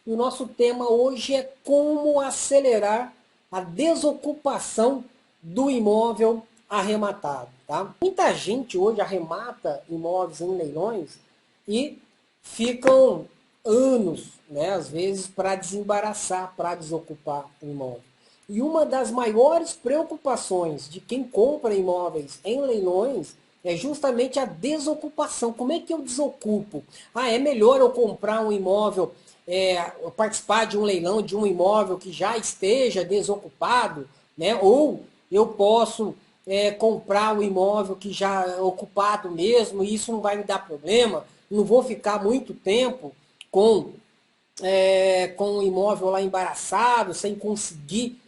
E o nosso tema hoje é como acelerar a desocupação do imóvel arrematado. Tá? Muita gente hoje arremata imóveis em leilões e ficam anos, né, às vezes, para desembaraçar, para desocupar o imóvel. E uma das maiores preocupações de quem compra imóveis em leilões é justamente a desocupação. Como é que eu desocupo? Ah, é melhor eu comprar um imóvel, participar de um leilão de um imóvel que já esteja desocupado, né? Ou eu posso comprar um imóvel que já é ocupado mesmo e isso não vai me dar problema. Não vou ficar muito tempo com com o imóvel lá embaraçado, sem conseguir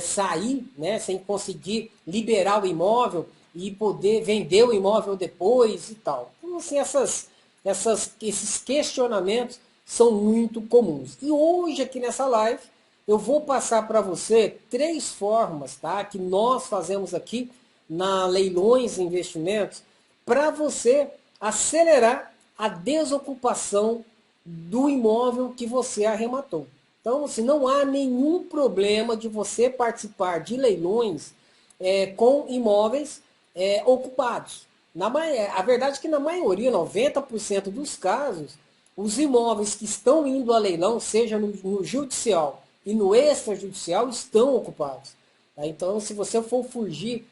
sair, né, sem conseguir liberar o imóvel e poder vender o imóvel depois e tal. Então, assim, esses questionamentos são muito comuns. E hoje aqui nessa live eu vou passar para você três formas, tá, que nós fazemos aqui na Leilões e Investimentos para você acelerar a desocupação do imóvel que você arrematou. Então, assim, não há nenhum problema de você participar de leilões com imóveis ocupados. A verdade é que na maioria, 90% dos casos, os imóveis que estão indo a leilão, seja no judicial e no extrajudicial, estão ocupados. Tá? Então, se você for fugir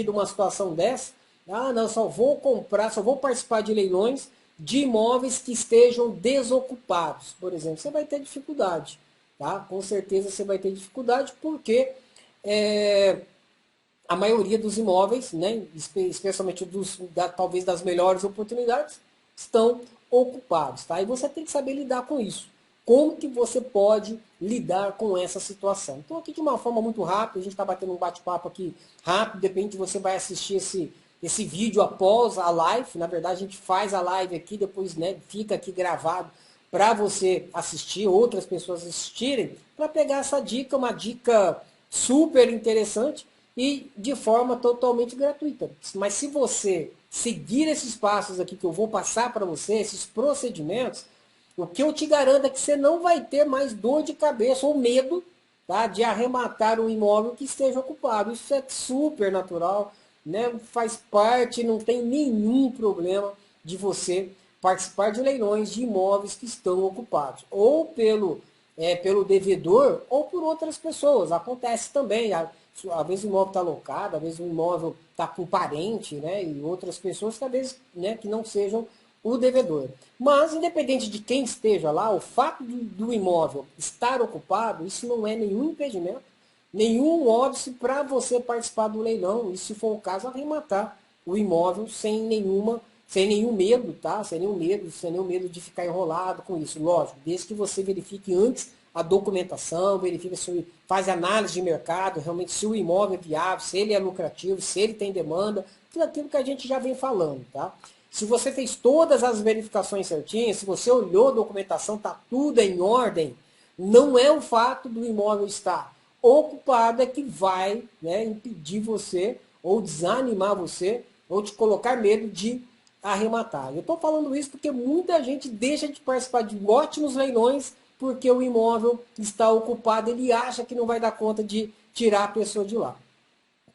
de uma situação dessa, ah, não, só vou comprar, só vou participar de leilões de imóveis que estejam desocupados, por exemplo, você vai ter dificuldade, tá? Com certeza você vai ter dificuldade porque é, a maioria dos imóveis, né, especialmente talvez das melhores oportunidades, estão ocupados, tá? E você tem que saber lidar com isso. Como que você pode lidar com essa situação? Então aqui de uma forma muito rápida, a gente está batendo um bate-papo aqui rápido, de repente você vai assistir esse vídeo após a live. Na verdade, a gente faz a live aqui, depois, né, fica aqui gravado para você assistir, outras pessoas assistirem, para pegar essa dica, uma dica super interessante e de forma totalmente gratuita. Mas se você seguir esses passos aqui que eu vou passar para você, esses procedimentos, o que eu te garanto é que você não vai ter mais dor de cabeça ou medo, tá, de arrematar um imóvel que esteja ocupado. Isso é super natural, né? Faz parte, não tem nenhum problema de você participar de leilões de imóveis que estão ocupados, ou pelo devedor ou por outras pessoas. Acontece também, às vezes o imóvel está alocado, às vezes o imóvel está com parente, né, e outras pessoas, talvez, né, que não sejam o devedor. Mas, independente de quem esteja lá, o fato do imóvel estar ocupado, isso não é nenhum impedimento, nenhum óbice para você participar do leilão e, se for o caso, arrematar o imóvel sem nenhum medo, tá? Sem nenhum medo de ficar enrolado com isso. Lógico, desde que você verifique antes a documentação, verifica se faz análise de mercado, realmente se o imóvel é viável, se ele é lucrativo, se ele tem demanda, tudo aquilo que a gente já vem falando, tá? Se você fez todas as verificações certinhas, se você olhou a documentação, está tudo em ordem, não é o fato do imóvel estar ocupado é que vai, né, impedir você, ou desanimar você, ou te colocar medo de arrematar. Eu estou falando isso porque muita gente deixa de participar de ótimos leilões porque o imóvel está ocupado, ele acha que não vai dar conta de tirar a pessoa de lá.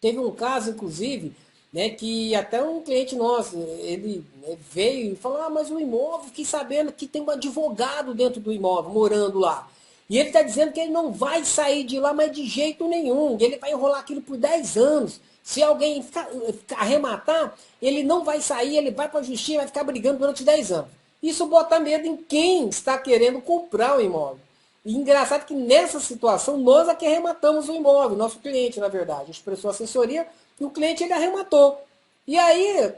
Teve um caso, inclusive, né, que até um cliente nosso, ele veio e falou, ah, mas o imóvel, fiquei sabendo que tem um advogado dentro do imóvel, morando lá. E ele está dizendo que ele não vai sair de lá, mas de jeito nenhum. Ele vai enrolar aquilo por 10 anos. Se alguém arrematar, ele não vai sair, ele vai para a justiça e vai ficar brigando durante 10 anos. Isso bota medo em quem está querendo comprar o imóvel. E engraçado que nessa situação, nós é que arrematamos o imóvel, nosso cliente, na verdade. A gente prestou assessoria e o cliente ele arrematou. E aí,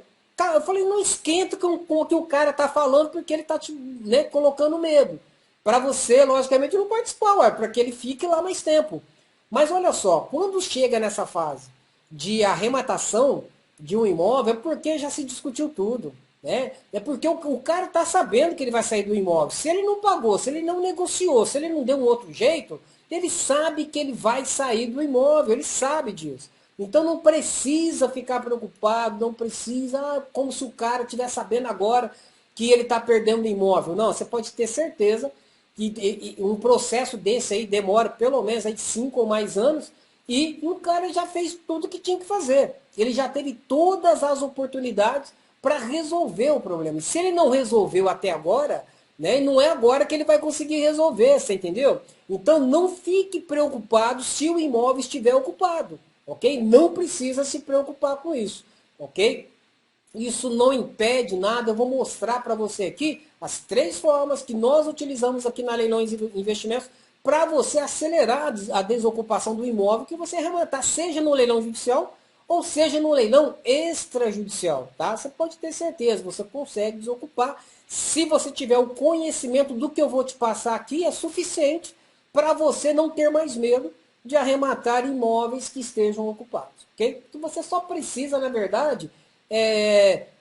eu falei, não esquenta com o que o cara está falando, porque ele está te, né, colocando medo. Para você, logicamente, não participar, para que ele fique lá mais tempo. Mas olha só, quando chega nessa fase de arrematação de um imóvel, é porque já se discutiu tudo. Né? É porque o cara está sabendo que ele vai sair do imóvel. Se ele não pagou, se ele não negociou, se ele não deu um outro jeito, ele sabe que ele vai sair do imóvel, ele sabe disso. Então não precisa ficar preocupado, não precisa, como se o cara estiver sabendo agora que ele está perdendo o imóvel. Não, você pode ter certeza E um processo desse aí demora pelo menos aí 5 ou mais anos, e o cara já fez tudo que tinha que fazer. Ele já teve todas as oportunidades para resolver o problema. E se ele não resolveu até agora, né, não é agora que ele vai conseguir resolver, você entendeu? Então não fique preocupado se o imóvel estiver ocupado, ok? Não precisa se preocupar com isso, ok? Isso não impede nada, eu vou mostrar para você aqui as 3 formas que nós utilizamos aqui na Leilões e Investimentos para você acelerar a desocupação do imóvel que você arrematar, seja no leilão judicial ou seja no leilão extrajudicial, tá? Você pode ter certeza, você consegue desocupar. Se você tiver o conhecimento do que eu vou te passar aqui, é suficiente para você não ter mais medo de arrematar imóveis que estejam ocupados, ok? Então você só precisa, na verdade,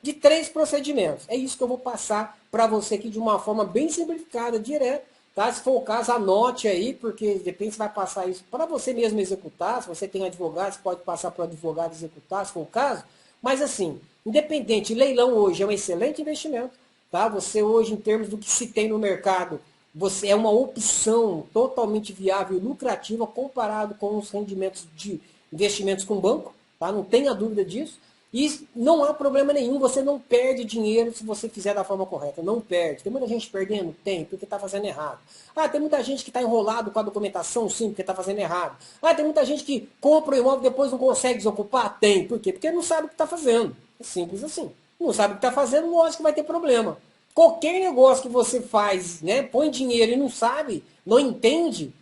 de 3 procedimentos. É isso que eu vou passar para você aqui de uma forma bem simplificada, direta. Tá? Se for o caso, anote aí, porque de repente você vai passar isso para você mesmo executar. Se você tem advogado, você pode passar para o advogado executar, se for o caso. Mas assim, independente, leilão hoje é um excelente investimento. Tá? Você hoje, em termos do que se tem no mercado, você é uma opção totalmente viável e lucrativa comparado com os rendimentos de investimentos com banco. Tá? Não tenha dúvida disso. E não há problema nenhum, você não perde dinheiro se você fizer da forma correta. Não perde. Tem muita gente perdendo? Tem, porque está fazendo errado. Ah, tem muita gente que está enrolado com a documentação? Sim, porque está fazendo errado. Ah, tem muita gente que compra o imóvel e depois não consegue desocupar? Tem. Por quê? Porque não sabe o que está fazendo. É simples assim. Não sabe o que está fazendo, lógico que vai ter problema. Qualquer negócio que você faz, né, põe dinheiro e não sabe, não entende,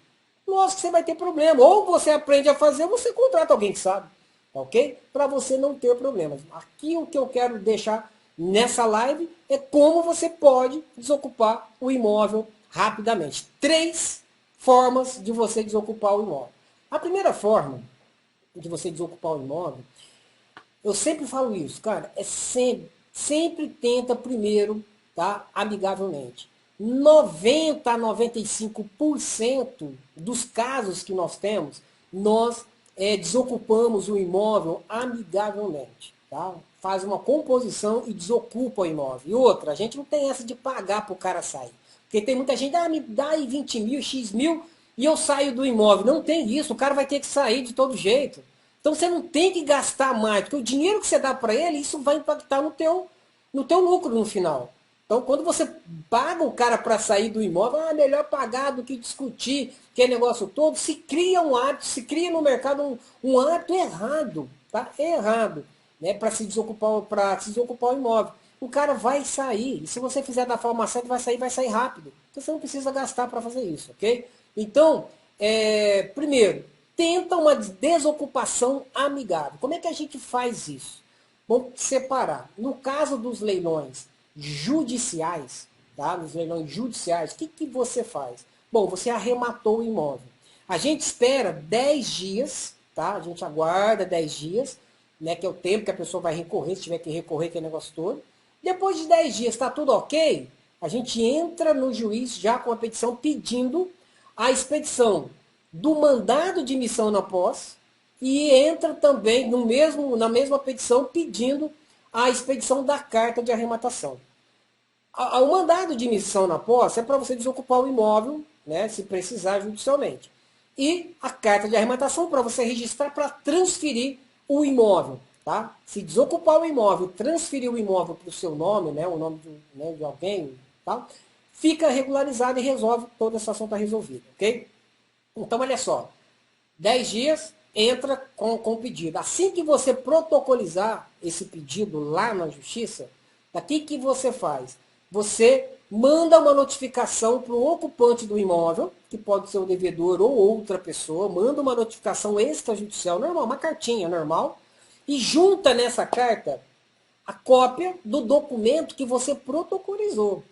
lógico que você vai ter problema. Ou você aprende a fazer, ou você contrata alguém que sabe. Ok? Para você não ter problemas. Aqui o que eu quero deixar nessa live é como você pode desocupar o imóvel rapidamente. 3 formas de você desocupar o imóvel. A primeira forma de você desocupar o imóvel, eu sempre falo isso, cara, é sempre tenta primeiro, tá, amigavelmente. 90 a 95% dos casos que nós temos, nós desocupamos o imóvel amigavelmente. Tá? Faz uma composição e desocupa o imóvel. E outra, a gente não tem essa de pagar para o cara sair. Porque tem muita gente, me dá aí 20 mil, X mil, e eu saio do imóvel. Não tem isso, o cara vai ter que sair de todo jeito. Então você não tem que gastar mais, porque o dinheiro que você dá para ele, isso vai impactar no teu lucro no final. Então, quando você paga o cara para sair do imóvel, é melhor pagar do que discutir, que é negócio todo, se cria um hábito, se cria no mercado um hábito errado, tá? Errado, né? Para se desocupar o imóvel. O cara vai sair, e se você fizer da forma certa, vai sair rápido. Então, você não precisa gastar para fazer isso, ok? Então, primeiro, tenta uma desocupação amigável. Como é que a gente faz isso? Vamos separar. No caso dos leilões judiciais, tá? Nos leilões judiciais, o que você faz? Bom, você arrematou o imóvel. A gente espera 10 dias, tá? A gente aguarda 10 dias, né? Que é o tempo que a pessoa vai recorrer, se tiver que recorrer, que é negócio todo. Depois de 10 dias, está tudo ok? A gente entra no juiz já com a petição pedindo a expedição do mandado de missão na posse e entra também na mesma petição pedindo a expedição da carta de arrematação. O mandado de missão na posse é para você desocupar o imóvel, né, se precisar judicialmente. E a carta de arrematação para você registrar para transferir o imóvel. Tá? Se desocupar o imóvel, transferir o imóvel para o seu nome, né, o nome de alguém, tá? Fica regularizado e resolve, toda essa ação está resolvida. Ok? Então, olha só. 10 dias, entra com o pedido. Assim que você protocolizar esse pedido lá na justiça, daqui que você faz? Você manda uma notificação para o ocupante do imóvel, que pode ser o devedor ou outra pessoa, manda uma notificação extrajudicial normal, uma cartinha normal, e junta nessa carta a cópia do documento que você protocolizou.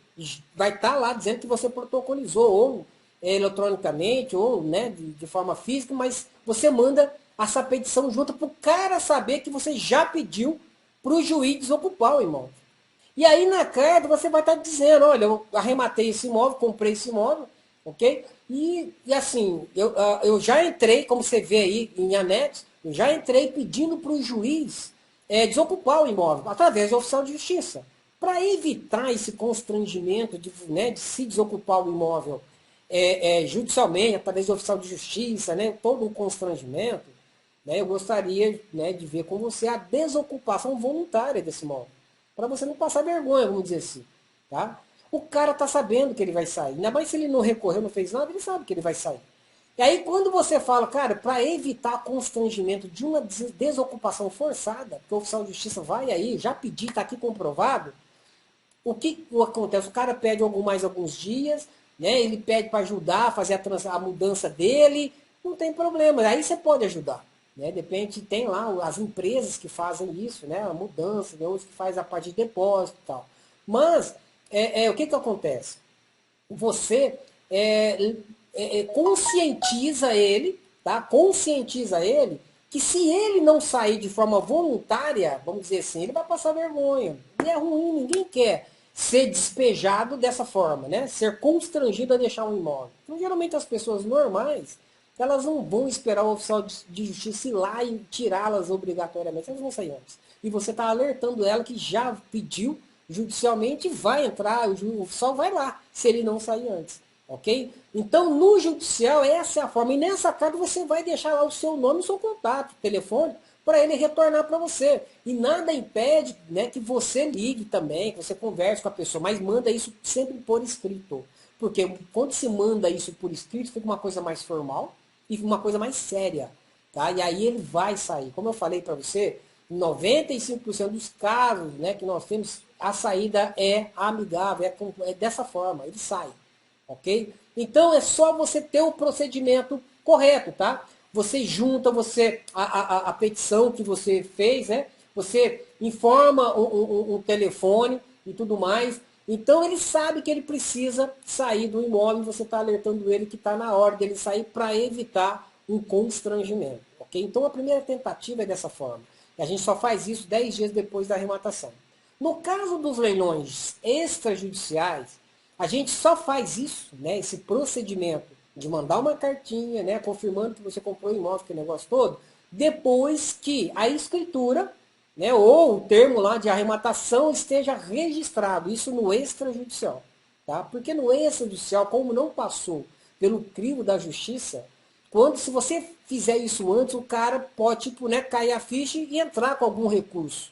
Vai estar lá dizendo que você protocolizou, ou eletronicamente, ou né, de forma física, mas você manda essa petição junto para o cara saber que você já pediu para o juiz desocupar o imóvel. E aí na carta você vai estar dizendo, olha, eu arrematei esse imóvel, comprei esse imóvel, ok? E assim, eu já entrei, como você vê aí em anexo, eu já entrei pedindo para o juiz desocupar o imóvel, através de oficial de justiça. Para evitar esse constrangimento de se desocupar o imóvel judicialmente, através do oficial de justiça, né, todo um constrangimento, né, eu gostaria, né, de ver com você a desocupação voluntária desse imóvel. Para você não passar vergonha, vamos dizer assim. Tá? O cara está sabendo que ele vai sair. Ainda mais se ele não recorreu, não fez nada, ele sabe que ele vai sair. E aí quando você fala, cara, para evitar constrangimento de uma desocupação forçada, que o oficial de justiça vai aí, já pedir, está aqui comprovado, o que acontece? O cara pede mais alguns dias, né? Ele pede para ajudar a fazer a mudança dele, não tem problema. Aí você pode ajudar. Né? Depende, tem lá as empresas que fazem isso, né? A mudança, tem outros que faz a parte de depósito e tal. Mas, o que acontece? Você conscientiza ele, tá? Conscientiza ele que se ele não sair de forma voluntária, vamos dizer assim, ele vai passar vergonha. E é ruim, ninguém quer ser despejado dessa forma, né? Ser constrangido a deixar um imóvel. Então, geralmente as pessoas normais, elas não vão esperar o oficial de justiça ir lá e tirá-las obrigatoriamente. Elas vão sair antes. E você está alertando ela que já pediu judicialmente, vai entrar, o oficial vai lá, se ele não sair antes. Ok? Então, no judicial, essa é a forma. E nessa carta você vai deixar lá o seu nome e o seu contato, telefone, para ele retornar para você. E nada impede, né, que você ligue também, que você converse com a pessoa, mas manda isso sempre por escrito. Porque quando se manda isso por escrito, fica uma coisa mais formal e uma coisa mais séria. Tá? E aí ele vai sair. Como eu falei para você, em 95% dos casos, né, que nós temos, a saída é amigável, é dessa forma, ele sai. Ok? Então é só você ter o procedimento correto, tá? Você junta a petição que você fez, né? Você informa um telefone e tudo mais. Então ele sabe que ele precisa sair do imóvel, você está alertando ele que está na hora dele sair para evitar um constrangimento. Ok? Então a primeira tentativa é dessa forma. E a gente só faz isso 10 dias depois da arrematação. No caso dos leilões extrajudiciais, a gente só faz isso, né, esse procedimento de mandar uma cartinha, né, confirmando que você comprou o imóvel, que negócio todo, depois que a escritura, né, ou o termo lá de arrematação esteja registrado, isso no extrajudicial. Tá? Porque no extrajudicial, como não passou pelo crivo da justiça, se você fizer isso antes, o cara pode tipo, né, cair a ficha e entrar com algum recurso.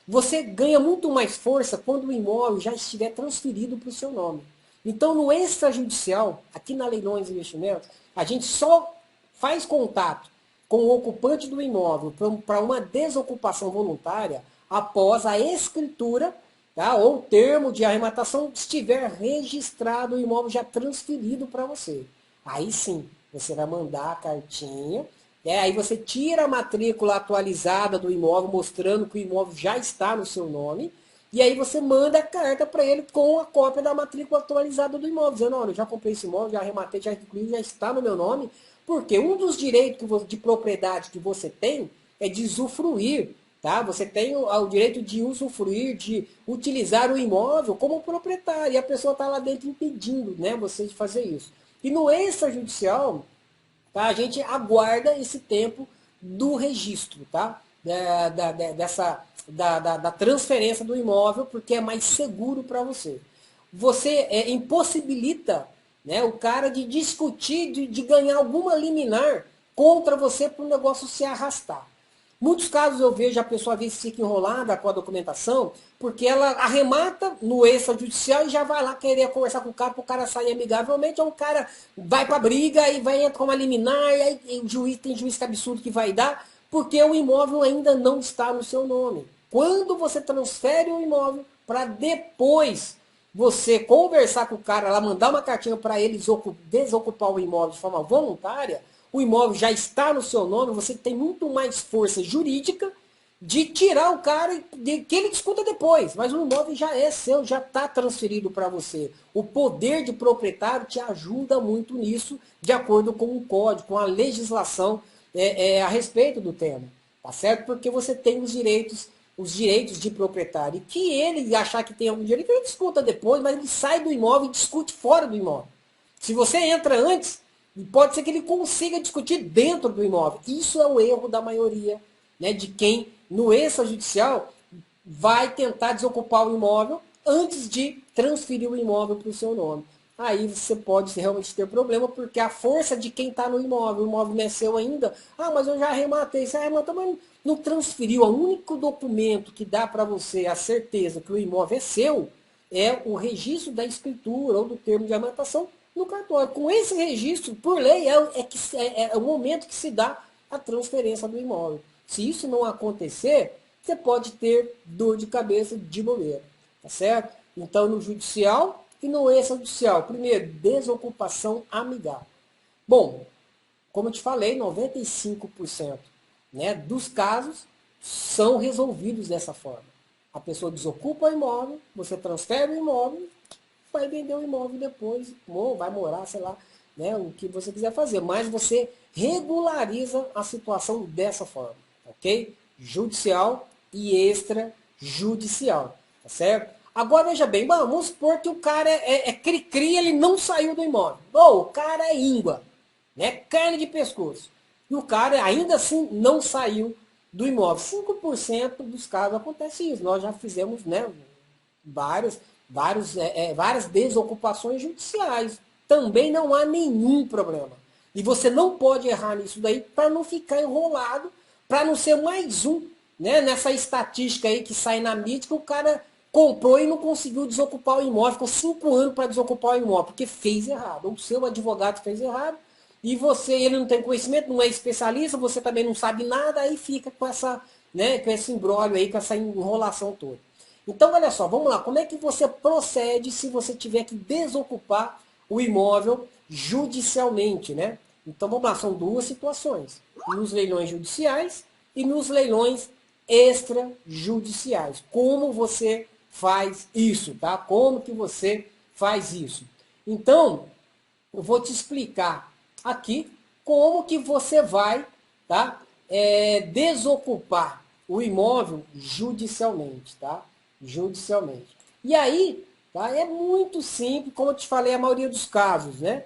Você ganha muito mais força quando o imóvel já estiver transferido para o seu nome. Então, no extrajudicial, aqui na Leilões e Investimentos, a gente só faz contato com o ocupante do imóvel para uma desocupação voluntária após a escritura, tá, ou termo de arrematação estiver registrado o imóvel já transferido para você. Aí sim, você vai mandar a cartinha, aí você tira a matrícula atualizada do imóvel, mostrando que o imóvel já está no seu nome, e aí você manda a carta para ele com a cópia da matrícula atualizada do imóvel, dizendo, olha, eu já comprei esse imóvel, já arrematei, já incluí, já está no meu nome, porque um dos direitos de propriedade que você tem é de usufruir, tá? Você tem o direito de usufruir, de utilizar o imóvel como proprietário, e a pessoa está lá dentro impedindo, né, você de fazer isso. E no extrajudicial, tá, a gente aguarda esse tempo do registro, tá? Da transferência do imóvel, porque é mais seguro para você. Você impossibilita, né, o cara de discutir, de ganhar alguma liminar contra você para o negócio se arrastar. Muitos casos eu vejo a pessoa às vezes fica enrolada com a documentação, porque ela arremata no extrajudicial e já vai lá querer conversar com o cara para o cara sair amigavelmente, ou o cara vai para a briga e vai entrar com uma liminar, e aí tem juiz que absurdo que vai dar, porque o imóvel ainda não está no seu nome. Quando você transfere o imóvel para depois você conversar com o cara lá, mandar uma cartinha para ele desocupar o imóvel de forma voluntária, o imóvel já está no seu nome, você tem muito mais força jurídica de tirar o cara, que ele discuta depois. Mas o imóvel já é seu, já está transferido para você. O poder de proprietário te ajuda muito nisso, de acordo com o código, com a legislação a respeito do tema. Tá certo? Porque você tem os direitos de proprietário. E que ele achar que tem algum direito, ele discuta depois, mas ele sai do imóvel e discute fora do imóvel. Se você entra antes, pode ser que ele consiga discutir dentro do imóvel. Isso é o erro da maioria, né, de quem, no extrajudicial, vai tentar desocupar o imóvel antes de transferir o imóvel para o seu nome. aí você pode realmente ter problema, porque a força de quem está no imóvel, o imóvel não é seu ainda, ah, mas eu já arrematei, você arrematou, mas não transferiu. O único documento que dá para você a certeza que o imóvel é seu é o registro da escritura ou do termo de arrematação no cartório. Com esse registro, por lei, é o momento que se dá a transferência do imóvel. Se isso não acontecer, você pode ter dor de cabeça de bobeira, tá certo? Então, no judicial e no extrajudicial. Primeiro, desocupação amigável. Bom, como eu te falei, 95%, né, dos casos são resolvidos dessa forma. A pessoa desocupa o imóvel, você transfere o imóvel, vai vender o imóvel depois, ou vai morar, sei lá, né, o que você quiser fazer. Mas você regulariza a situação dessa forma, ok? Judicial e extrajudicial, tá certo? Agora veja bem, vamos supor que o cara é cri-cri, ele não saiu do imóvel. Ou o cara é íngua, né? Carne de pescoço. E o cara ainda assim não saiu do imóvel. 5% dos casos acontece isso. Nós já fizemos, né, várias desocupações judiciais. Também não há nenhum problema. E você não pode errar nisso daí para não ficar enrolado, para não ser mais um, né, nessa estatística aí que sai na mídia que o cara comprou e não conseguiu desocupar o imóvel, ficou 5 anos para desocupar o imóvel, porque fez errado. O seu advogado fez errado, e ele não tem conhecimento, não é especialista, você também não sabe nada, aí fica com essa, né, com esse imbróglio aí, com essa enrolação toda. Então, olha só, vamos lá. Como é que você procede se você tiver que desocupar o imóvel judicialmente, né? Então, vamos lá, são duas situações. Nos leilões judiciais e nos leilões extrajudiciais. Como você faz isso, tá? Como que você faz isso? Então, eu vou te explicar aqui como que você vai, tá? Desocupar o imóvel judicialmente, tá? Judicialmente. E aí, tá? É muito simples, como eu te falei, a maioria dos casos, né?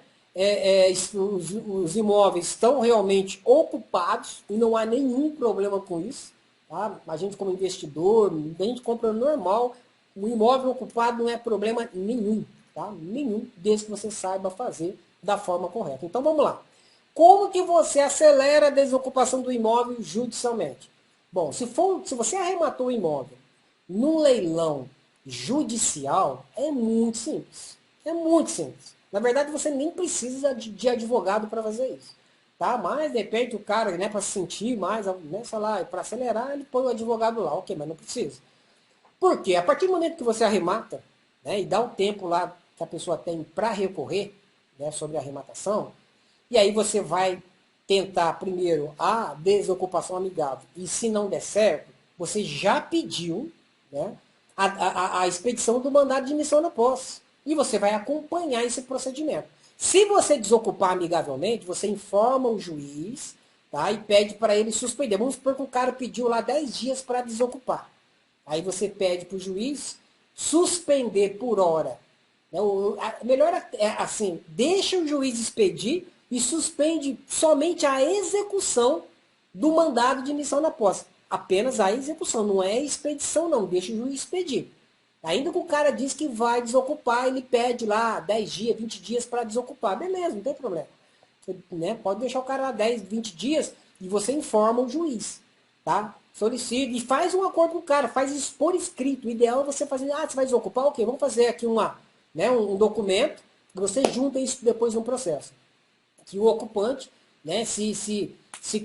Os imóveis estão realmente ocupados e não há nenhum problema com isso. Tá? A gente como investidor, a gente compra normal, o imóvel ocupado não é problema nenhum, tá? Nenhum, desde que você saiba fazer da forma correta. Então vamos lá. Como que você acelera a desocupação do imóvel judicialmente? Bom, se você arrematou o imóvel num leilão judicial, é muito simples. É muito simples. Na verdade, você nem precisa de advogado para fazer isso. Tá? Mas, de repente, o cara, né, para sentir mais, né, sei lá, para acelerar, ele põe o advogado lá. Ok, mas não precisa. Por quê? A partir do momento que você arremata, né, e dá o tempo lá que a pessoa tem para recorrer, né, sobre a arrematação, e aí você vai tentar primeiro a desocupação amigável, e se não der certo, você já pediu, né, a expedição do mandado de admissão na posse. E você vai acompanhar esse procedimento. Se você desocupar amigavelmente, você informa o juiz, tá, e pede para ele suspender. Vamos supor que o cara pediu lá 10 dias para desocupar. Aí você pede para o juiz suspender por hora. Melhor é assim, deixa o juiz expedir e suspende somente a execução do mandado de emissão na posse. Apenas a execução, não é expedição não, deixa o juiz expedir. Ainda que o cara diz que vai desocupar, ele pede lá 10 dias, 20 dias para desocupar. Beleza, não tem problema. Você, né, pode deixar o cara lá 10, 20 dias e você informa o juiz. Tá? Solicita e faz um acordo com o cara, faz isso por escrito. O ideal é você fazer, você vai desocupar? Ok, vamos fazer aqui um documento, e você junta isso depois no processo. Que o ocupante, né, se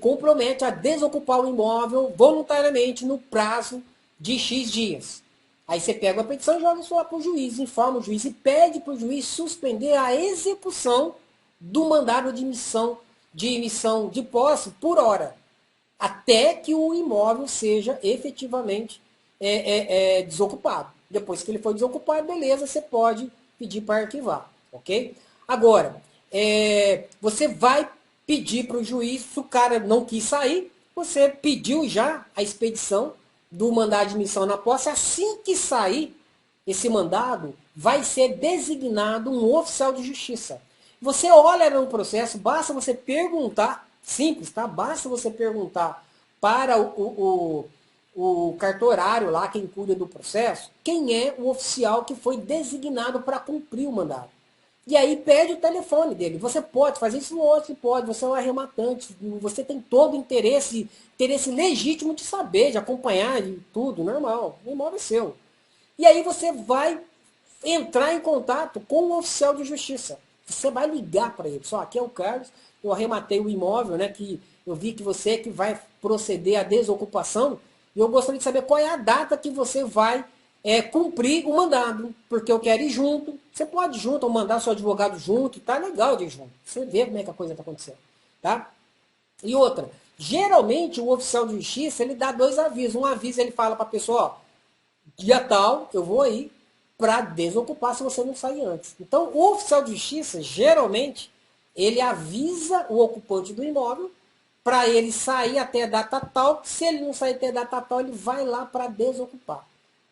compromete a desocupar o imóvel voluntariamente no prazo de X dias. Aí você pega a petição e joga isso lá para o juiz, informa o juiz e pede para o juiz suspender a execução do mandado de emissão de posse por hora, até que o imóvel seja efetivamente desocupado. Depois que ele for desocupado, beleza, você pode pedir para arquivar, ok? Agora, você vai pedir para o juiz, se o cara não quis sair, você pediu já a expedição do mandado de admissão na posse. Assim que sair esse mandado, vai ser designado um oficial de justiça. Você olha no processo, basta você perguntar, simples, tá? Basta você perguntar para o cartorário lá, quem cuida do processo, quem é o oficial que foi designado para cumprir o mandado. E aí pede o telefone dele. Você pode fazer isso? Lógico que pode. Você é um arrematante. Você tem todo o interesse legítimo de saber, de acompanhar, de tudo, normal. O imóvel é seu. E aí você vai entrar em contato com o oficial de justiça. Você vai ligar para ele. Só aqui é o Carlos, eu arrematei o imóvel, né? Que eu vi que você é que vai proceder à desocupação. E eu gostaria de saber qual é a data que você vai cumprir o mandado. Porque eu quero ir junto. Você pode ir junto ou mandar seu advogado junto. Tá legal de ir junto. Você vê como é que a coisa está acontecendo. Tá? E outra, geralmente o oficial de justiça ele dá dois avisos. Um aviso ele fala para a pessoa, ó, dia tal, eu vou aí para desocupar se você não sair antes. Então, o oficial de justiça, geralmente, ele avisa o ocupante do imóvel para ele sair até a data tal. Se ele não sair até a data tal, ele vai lá para desocupar.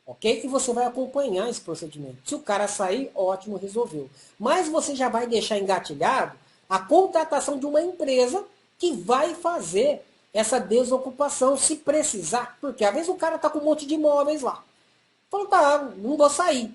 Ok? E você vai acompanhar esse procedimento. Se o cara sair, ótimo, resolveu. Mas você já vai deixar engatilhado a contratação de uma empresa que vai fazer essa desocupação se precisar. Porque às vezes o cara está com um monte de imóveis lá. Falou, tá, não vou sair.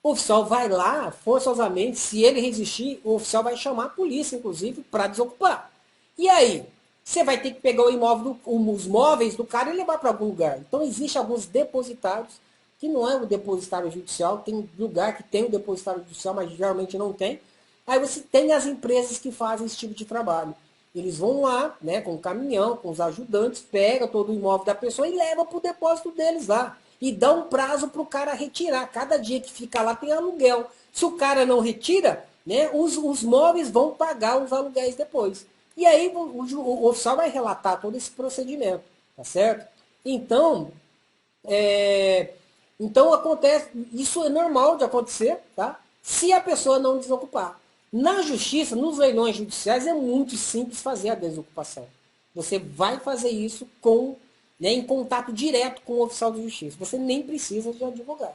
O oficial vai lá, forçosamente, se ele resistir, o oficial vai chamar a polícia, inclusive, para desocupar. E aí? Você vai ter que pegar o imóvel, os móveis do cara e levar para algum lugar. Então, existem alguns depositários, que não é o depositário judicial, tem lugar que tem o depositário judicial, mas geralmente não tem. Aí você tem as empresas que fazem esse tipo de trabalho. Eles vão lá, né, com o caminhão, com os ajudantes, pega todo o imóvel da pessoa e leva para o depósito deles lá. E dá um prazo para o cara retirar. Cada dia que fica lá tem aluguel. Se o cara não retira, né, os móveis vão pagar os aluguéis depois. E aí o oficial vai relatar todo esse procedimento, tá certo? Então, é, então acontece, isso é normal de acontecer, tá? Se a pessoa não desocupar. Na justiça, nos leilões judiciais, é muito simples fazer a desocupação. Você vai fazer isso né, em contato direto com o oficial de justiça. Você nem precisa de advogado.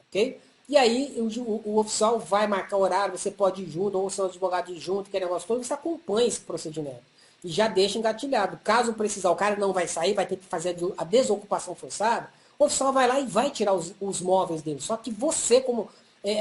Ok? E aí o oficial vai marcar horário, você pode ir junto, ou o seu advogado ir junto, que é negócio todo, você acompanha esse procedimento. E já deixa engatilhado. Caso precisar, o cara não vai sair, vai ter que fazer a desocupação forçada, o oficial vai lá e vai tirar os móveis dele. Só que você, como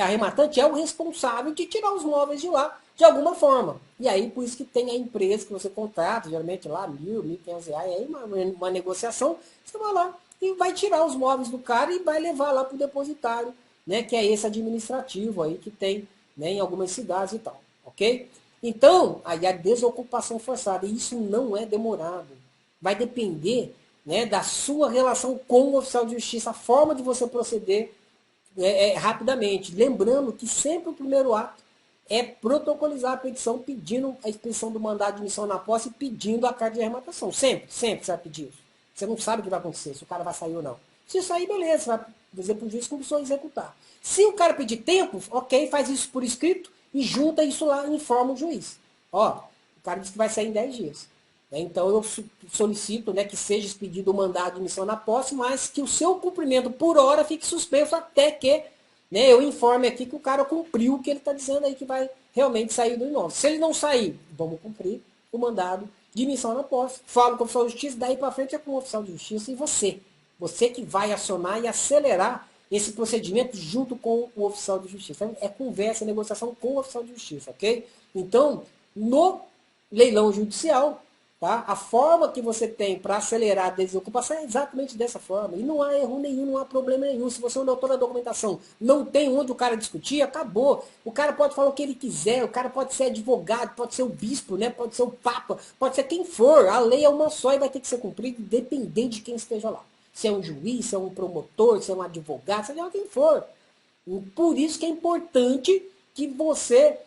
arrematante, é o responsável de tirar os móveis de lá de alguma forma. E aí, por isso que tem a empresa que você contrata, geralmente lá, R$ 1.000, R$ 1.500, e aí uma negociação, você vai lá e vai tirar os móveis do cara e vai levar lá para o depositário, né, que é esse administrativo aí que tem, né, em algumas cidades e tal, ok? Então, aí a desocupação forçada, e isso não é demorado. Vai depender, né, da sua relação com o oficial de justiça, a forma de você proceder rapidamente. Lembrando que sempre o primeiro ato é protocolizar a petição pedindo a expedição do mandado de missão na posse e pedindo a carta de arrematação. Sempre você vai pedir isso. Você não sabe o que vai acontecer, se o cara vai sair ou não. Se sair, beleza, você vai dizer para o juiz que começou a executar. Se o cara pedir tempo, ok, faz isso por escrito e junta isso lá e informa o juiz. Ó, o cara disse que vai sair em 10 dias. Então eu solicito, né, que seja expedido o mandado de missão na posse, mas que o seu cumprimento por hora fique suspenso até que, né, eu informe aqui que o cara cumpriu o que ele está dizendo aí que vai realmente sair do imóvel. Se ele não sair, vamos cumprir o mandado de missão na posse. Falo com o oficial de justiça, daí para frente é com o oficial de justiça e você. Você que vai acionar e acelerar esse procedimento junto com o oficial de justiça. É conversa, negociação com o oficial de justiça, ok? Então, no leilão judicial, tá? A forma que você tem para acelerar a desocupação é exatamente dessa forma. E não há erro nenhum, não há problema nenhum. Se você é um doutor da documentação, não tem onde o cara discutir, acabou. O cara pode falar o que ele quiser, o cara pode ser advogado, pode ser o bispo, né? Pode ser o papa, pode ser quem for. A lei é uma só e vai ter que ser cumprida, independente de quem esteja lá. Se é um juiz, se é um promotor, se é um advogado, seja quem for. Por isso que é importante que você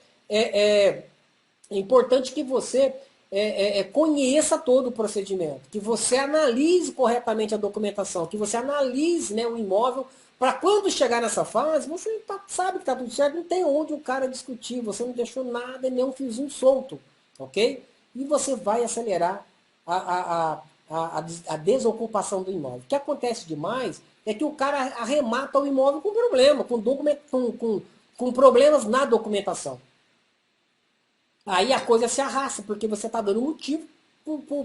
conheça todo o procedimento, que você analise corretamente a documentação, que você analise, né, o imóvel, para quando chegar nessa fase, você sabe que está tudo certo, não tem onde o cara discutir, você não deixou nada, nem um fiozinho solto, ok? E você vai acelerar a desocupação do imóvel. O que acontece demais é que o cara arremata o imóvel com problema, com problemas na documentação. Aí a coisa se arrasta, porque você está dando motivo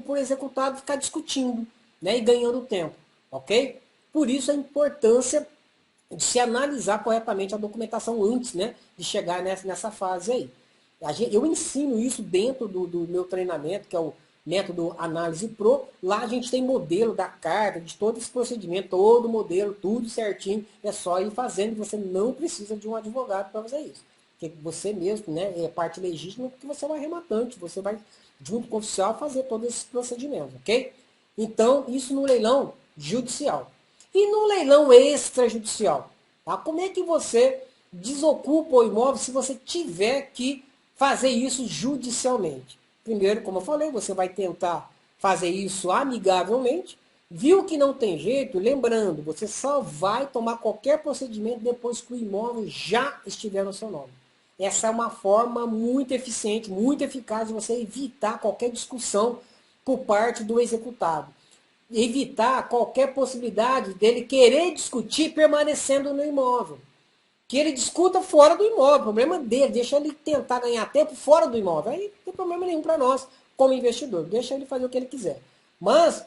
por executado ficar discutindo, né, e ganhando tempo, ok? Por isso a importância de se analisar corretamente a documentação antes, né, de chegar nessa fase aí. Eu ensino isso dentro do meu treinamento, que é o método Análise Pro. Lá a gente tem modelo da carta, de todo esse procedimento, todo o modelo, tudo certinho. É só ir fazendo, você não precisa de um advogado para fazer isso. Porque você mesmo, né, é parte legítima, porque você é um arrematante, você vai, junto com o oficial, fazer todos esses procedimentos, ok? Então, isso no leilão judicial. E no leilão extrajudicial? Tá? Como é que você desocupa o imóvel se você tiver que fazer isso judicialmente? Primeiro, como eu falei, você vai tentar fazer isso amigavelmente. Viu que não tem jeito? Lembrando, você só vai tomar qualquer procedimento depois que o imóvel já estiver no seu nome. Essa é uma forma muito eficiente, muito eficaz de você evitar qualquer discussão por parte do executado. Evitar qualquer possibilidade dele querer discutir permanecendo no imóvel. Que ele discuta fora do imóvel, problema dele, deixa ele tentar ganhar tempo fora do imóvel. Aí não tem problema nenhum para nós, como investidor, deixa ele fazer o que ele quiser. Mas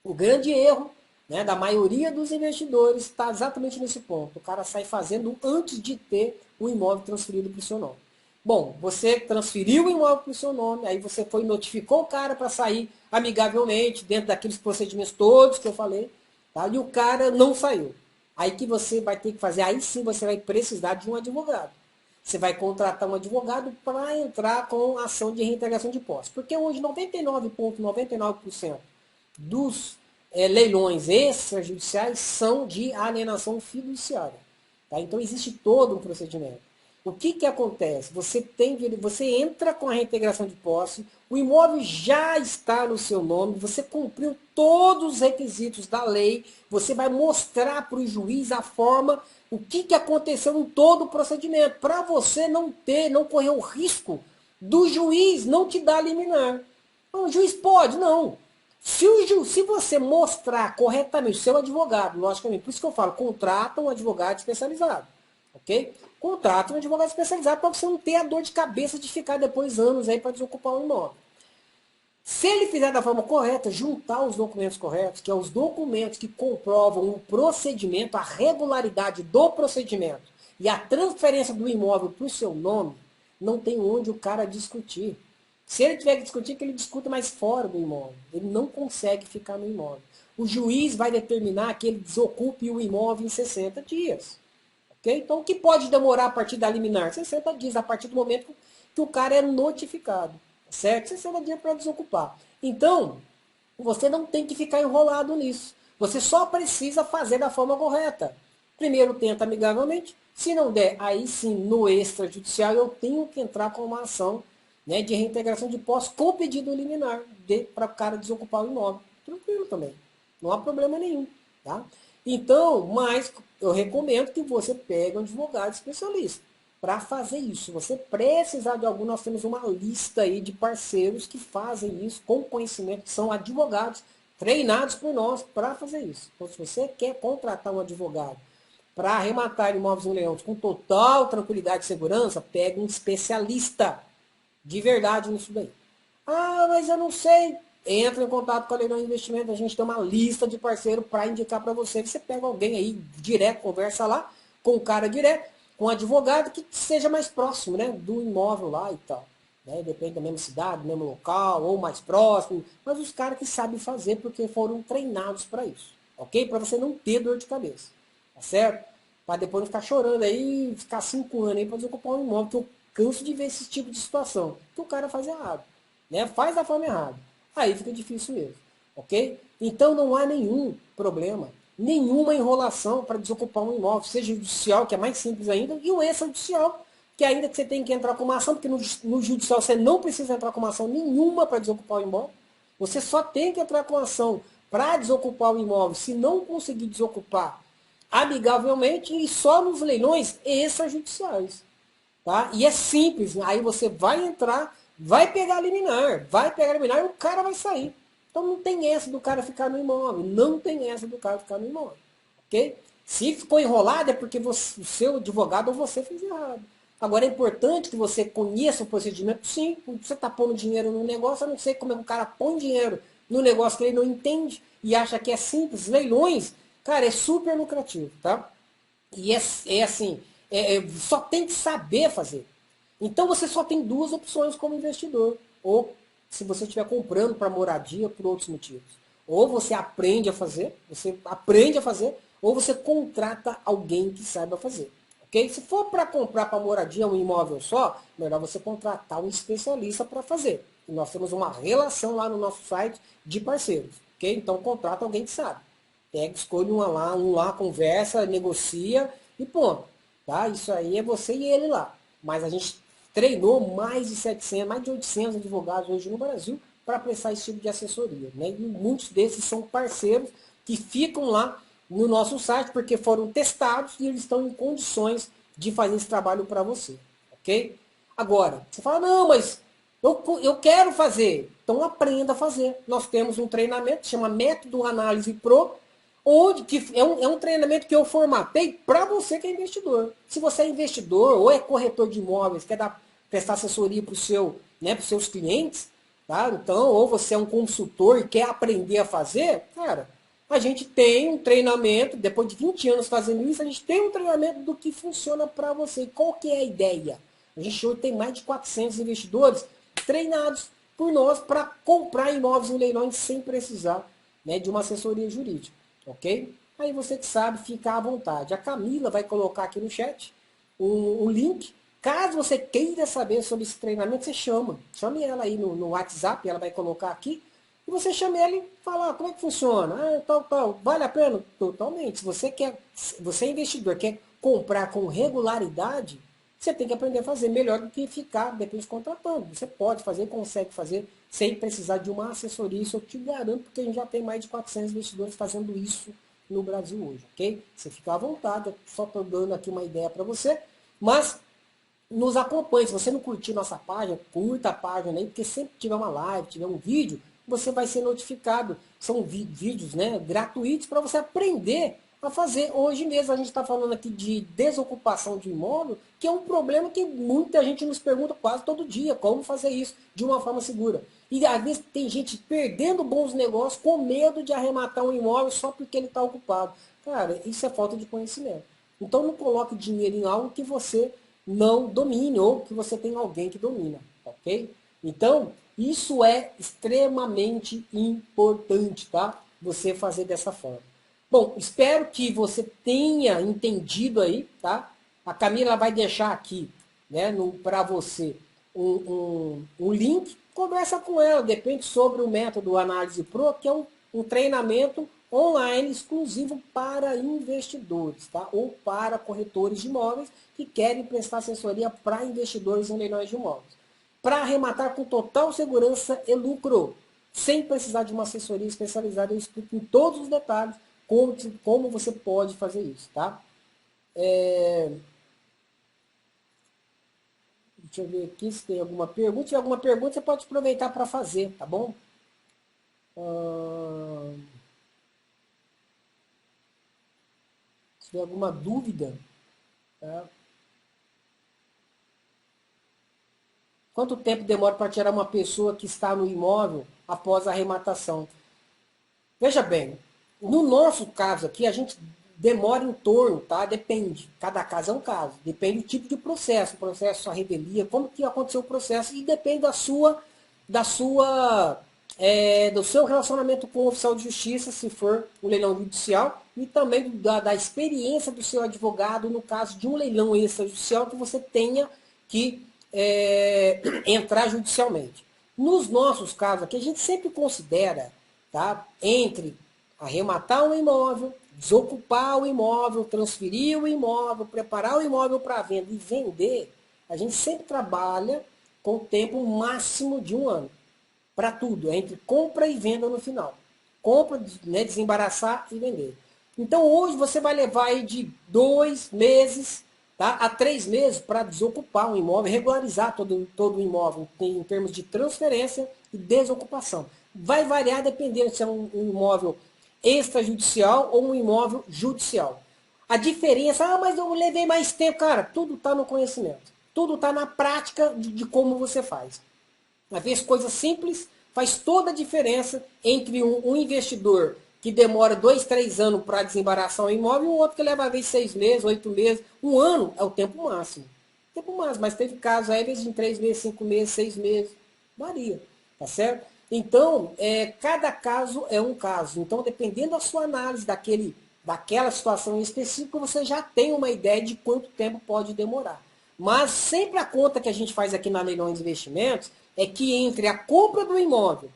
o grande erro, né, da maioria dos investidores está exatamente nesse ponto. O cara sai fazendo antes de ter o imóvel transferido para o seu nome. Bom, você transferiu o imóvel para o seu nome, aí você foi notificou o cara para sair amigavelmente, dentro daqueles procedimentos todos que eu falei, tá? E o cara não saiu. Aí que você vai ter que fazer, aí sim você vai precisar de um advogado. Você vai contratar um advogado para entrar com ação de reintegração de posse. Porque hoje 99,99% dos leilões extrajudiciais são de alienação fiduciária. Tá? Então existe todo um procedimento. O que, que acontece? Você entra com a reintegração de posse, o imóvel já está no seu nome, você cumpriu todos os requisitos da lei, você vai mostrar para o juiz a forma, o que, que aconteceu em todo o procedimento, para você não correr o risco do juiz não te dar liminar. Não, o juiz pode? Não. Se você mostrar corretamente o seu advogado, logicamente, por isso que eu falo, contrata um advogado especializado. Ok? Contrata um advogado especializado para você não ter a dor de cabeça de ficar depois anos aí para desocupar o imóvel. Se ele fizer da forma correta, juntar os documentos corretos, que é os documentos que comprovam o procedimento, a regularidade do procedimento e a transferência do imóvel para o seu nome, não tem onde o cara discutir. Se ele tiver que discutir, que ele discuta mais fora do imóvel. Ele não consegue ficar no imóvel. O juiz vai determinar que ele desocupe o imóvel em 60 dias. Okay? Então, o que pode demorar a partir da liminar? 60 dias, a partir do momento que o cara é notificado. Certo? 60 dias para desocupar. Então, você não tem que ficar enrolado nisso. Você só precisa fazer da forma correta. Primeiro tenta amigavelmente. Se não der, aí sim, no extrajudicial, eu tenho que entrar com uma ação, né, de reintegração de posse com pedido liminar para o cara desocupar o imóvel. Tranquilo também. Não há problema nenhum. Tá? Então, mas eu recomendo que você pegue um advogado especialista para fazer isso. Se você precisar de algum, nós temos uma lista aí de parceiros que fazem isso com conhecimento, que são advogados treinados por nós para fazer isso. Então, se você quer contratar um advogado para arrematar imóveis em leilões com total tranquilidade e segurança, pega um especialista de verdade nisso daí. Ah, mas eu não sei. Entra em contato com a Leilão Investimento, a gente tem uma lista de parceiros para indicar para você. Você pega alguém aí direto, conversa lá com o cara direto, com um advogado que seja mais próximo, né, do imóvel lá e tal. Né? Depende da mesma cidade, do mesmo local, ou mais próximo. Mas os caras que sabem fazer porque foram treinados para isso. Ok? Para você não ter dor de cabeça. Tá certo? Para depois não ficar chorando aí, ficar 5 anos aí para desocupar um imóvel. Que eu canso de ver esse tipo de situação. Que o cara faz errado. Né? Faz da forma errada. Aí fica difícil mesmo. Ok? Então não há nenhum problema, nenhuma enrolação para desocupar um imóvel, seja judicial, que é mais simples ainda, e o extrajudicial, que ainda que você tem que entrar com uma ação, porque no judicial você não precisa entrar com uma ação nenhuma para desocupar o imóvel. Você só tem que entrar com ação para desocupar o imóvel, se não conseguir desocupar amigavelmente, e só nos leilões extrajudiciais. Tá? E é simples, aí você vai entrar, vai pegar a liminar e o cara vai sair. Então não tem essa do cara ficar no imóvel, não tem essa do cara ficar no imóvel. Ok? Se ficou enrolado é porque o seu advogado ou você fez errado. Agora é importante que você conheça o procedimento, sim, você está pondo dinheiro no negócio, eu não sei como é que o cara põe dinheiro no negócio que ele não entende e acha que é simples. Leilões, cara, é super lucrativo, tá? E é assim, só tem que saber fazer. Então você só tem duas opções como investidor. Ou se você estiver comprando para moradia por outros motivos. Ou você aprende a fazer, ou você contrata alguém que saiba fazer. Ok? Se for para comprar para moradia um imóvel só, melhor você contratar um especialista para fazer. E nós temos uma relação lá no nosso site de parceiros. Ok? Então contrata alguém que sabe. Pega, escolhe um lá, conversa, negocia e ponto. Tá? Isso aí é você e ele lá. Mas a gente treinou mais de 700, mais de 800 advogados hoje no Brasil para prestar esse tipo de assessoria. Né? E muitos desses são parceiros que ficam lá no nosso site porque foram testados e eles estão em condições de fazer esse trabalho para você. Ok? Agora, você fala, não, mas eu quero fazer. Então aprenda a fazer. Nós temos um treinamento que chama Método Análise Pro, onde que é um treinamento que eu formatei para você que é investidor. Se você é investidor ou é corretor de imóveis, quer prestar assessoria para os seus clientes, tá? Então, ou você é um consultor e quer aprender a fazer, cara, a gente tem um treinamento, depois de 20 anos fazendo isso, a gente tem um treinamento do que funciona para você. Qual que é a ideia? A gente hoje tem mais de 400 investidores treinados por nós para comprar imóveis em leilões sem precisar, né, de uma assessoria jurídica. Ok? Aí você que sabe, fica à vontade. A Camila vai colocar aqui no chat um link. Caso você queira saber sobre esse treinamento, você chama. Chame ela aí no WhatsApp, ela vai colocar aqui. E você chama ela e fala, como é que funciona? Tal. Vale a pena? Totalmente. Se você é investidor, quer comprar com regularidade, você tem que aprender a fazer melhor do que ficar depois contratando. Você pode fazer, consegue fazer, sem precisar de uma assessoria. Isso eu te garanto, porque a gente já tem mais de 400 investidores fazendo isso no Brasil hoje, ok? Você fica à vontade, eu só estou dando aqui uma ideia para você. Mas nos acompanhe. Se você não curtir nossa página, curta a página aí, porque sempre que tiver uma live, tiver um vídeo, você vai ser notificado. São vídeos, né, gratuitos para você aprender a fazer. Hoje mesmo a gente está falando aqui de desocupação de imóvel, que é um problema que muita gente nos pergunta quase todo dia, como fazer isso de uma forma segura. E às vezes tem gente perdendo bons negócios com medo de arrematar um imóvel só porque ele está ocupado. Cara, isso é falta de conhecimento. Então não coloque dinheiro em algo que você não domine ou que você tem alguém que domina, ok? Então, isso é extremamente importante, tá? Você fazer dessa forma. Bom, espero que você tenha entendido aí, tá? A Camila vai deixar aqui, né, para você um link. Conversa com ela, depende sobre o método Análise Pro, que é um treinamento online exclusivo para investidores, tá? Ou para corretores de imóveis que querem prestar assessoria para investidores em leilões de imóveis. Para arrematar com total segurança e lucro, sem precisar de uma assessoria especializada, eu explico em todos os detalhes como você pode fazer isso, tá? Deixa eu ver aqui se tem alguma pergunta. Se tiver alguma pergunta, você pode aproveitar para fazer, tá bom? Se tiver alguma dúvida, tá? Quanto tempo demora para tirar uma pessoa que está no imóvel após a arrematação? Veja bem, no nosso caso aqui, a gente demora em torno, tá? Depende. Cada caso é um caso. Depende do tipo de processo. O processo, a revelia, como que aconteceu o processo. E depende do seu relacionamento com o oficial de justiça, se for um leilão judicial. E também da experiência do seu advogado, no caso de um leilão extrajudicial, que você tenha que entrar judicialmente. Nos nossos casos aqui, a gente sempre considera, tá, entre arrematar um imóvel, desocupar o imóvel, transferir o imóvel, preparar o imóvel para venda e vender, a gente sempre trabalha com o tempo máximo de um ano. Para tudo, entre compra e venda no final. Compra, né, desembaraçar e vender. Então hoje você vai levar aí de 2 meses, tá, a 3 meses para desocupar um imóvel, regularizar todo o imóvel em termos de transferência e desocupação. Vai variar dependendo se é um imóvel extrajudicial ou um imóvel judicial. A diferença, mas eu levei mais tempo, cara, tudo está no conhecimento. Tudo está na prática de como você faz. Às vezes coisas simples faz toda a diferença entre um investidor que demora 2, 3 anos para desembaraçar o imóvel, e um outro que leva às vezes 6 meses, 8 meses. Um ano é o tempo máximo. Tempo máximo, mas teve casos aí, às vezes em 3 meses, 5 meses, 6 meses. Varia, tá certo? Então, cada caso é um caso. Então, dependendo da sua análise daquela situação em específico, você já tem uma ideia de quanto tempo pode demorar. Mas sempre a conta que a gente faz aqui na Leilões de Investimentos é que entre a compra do imóvel,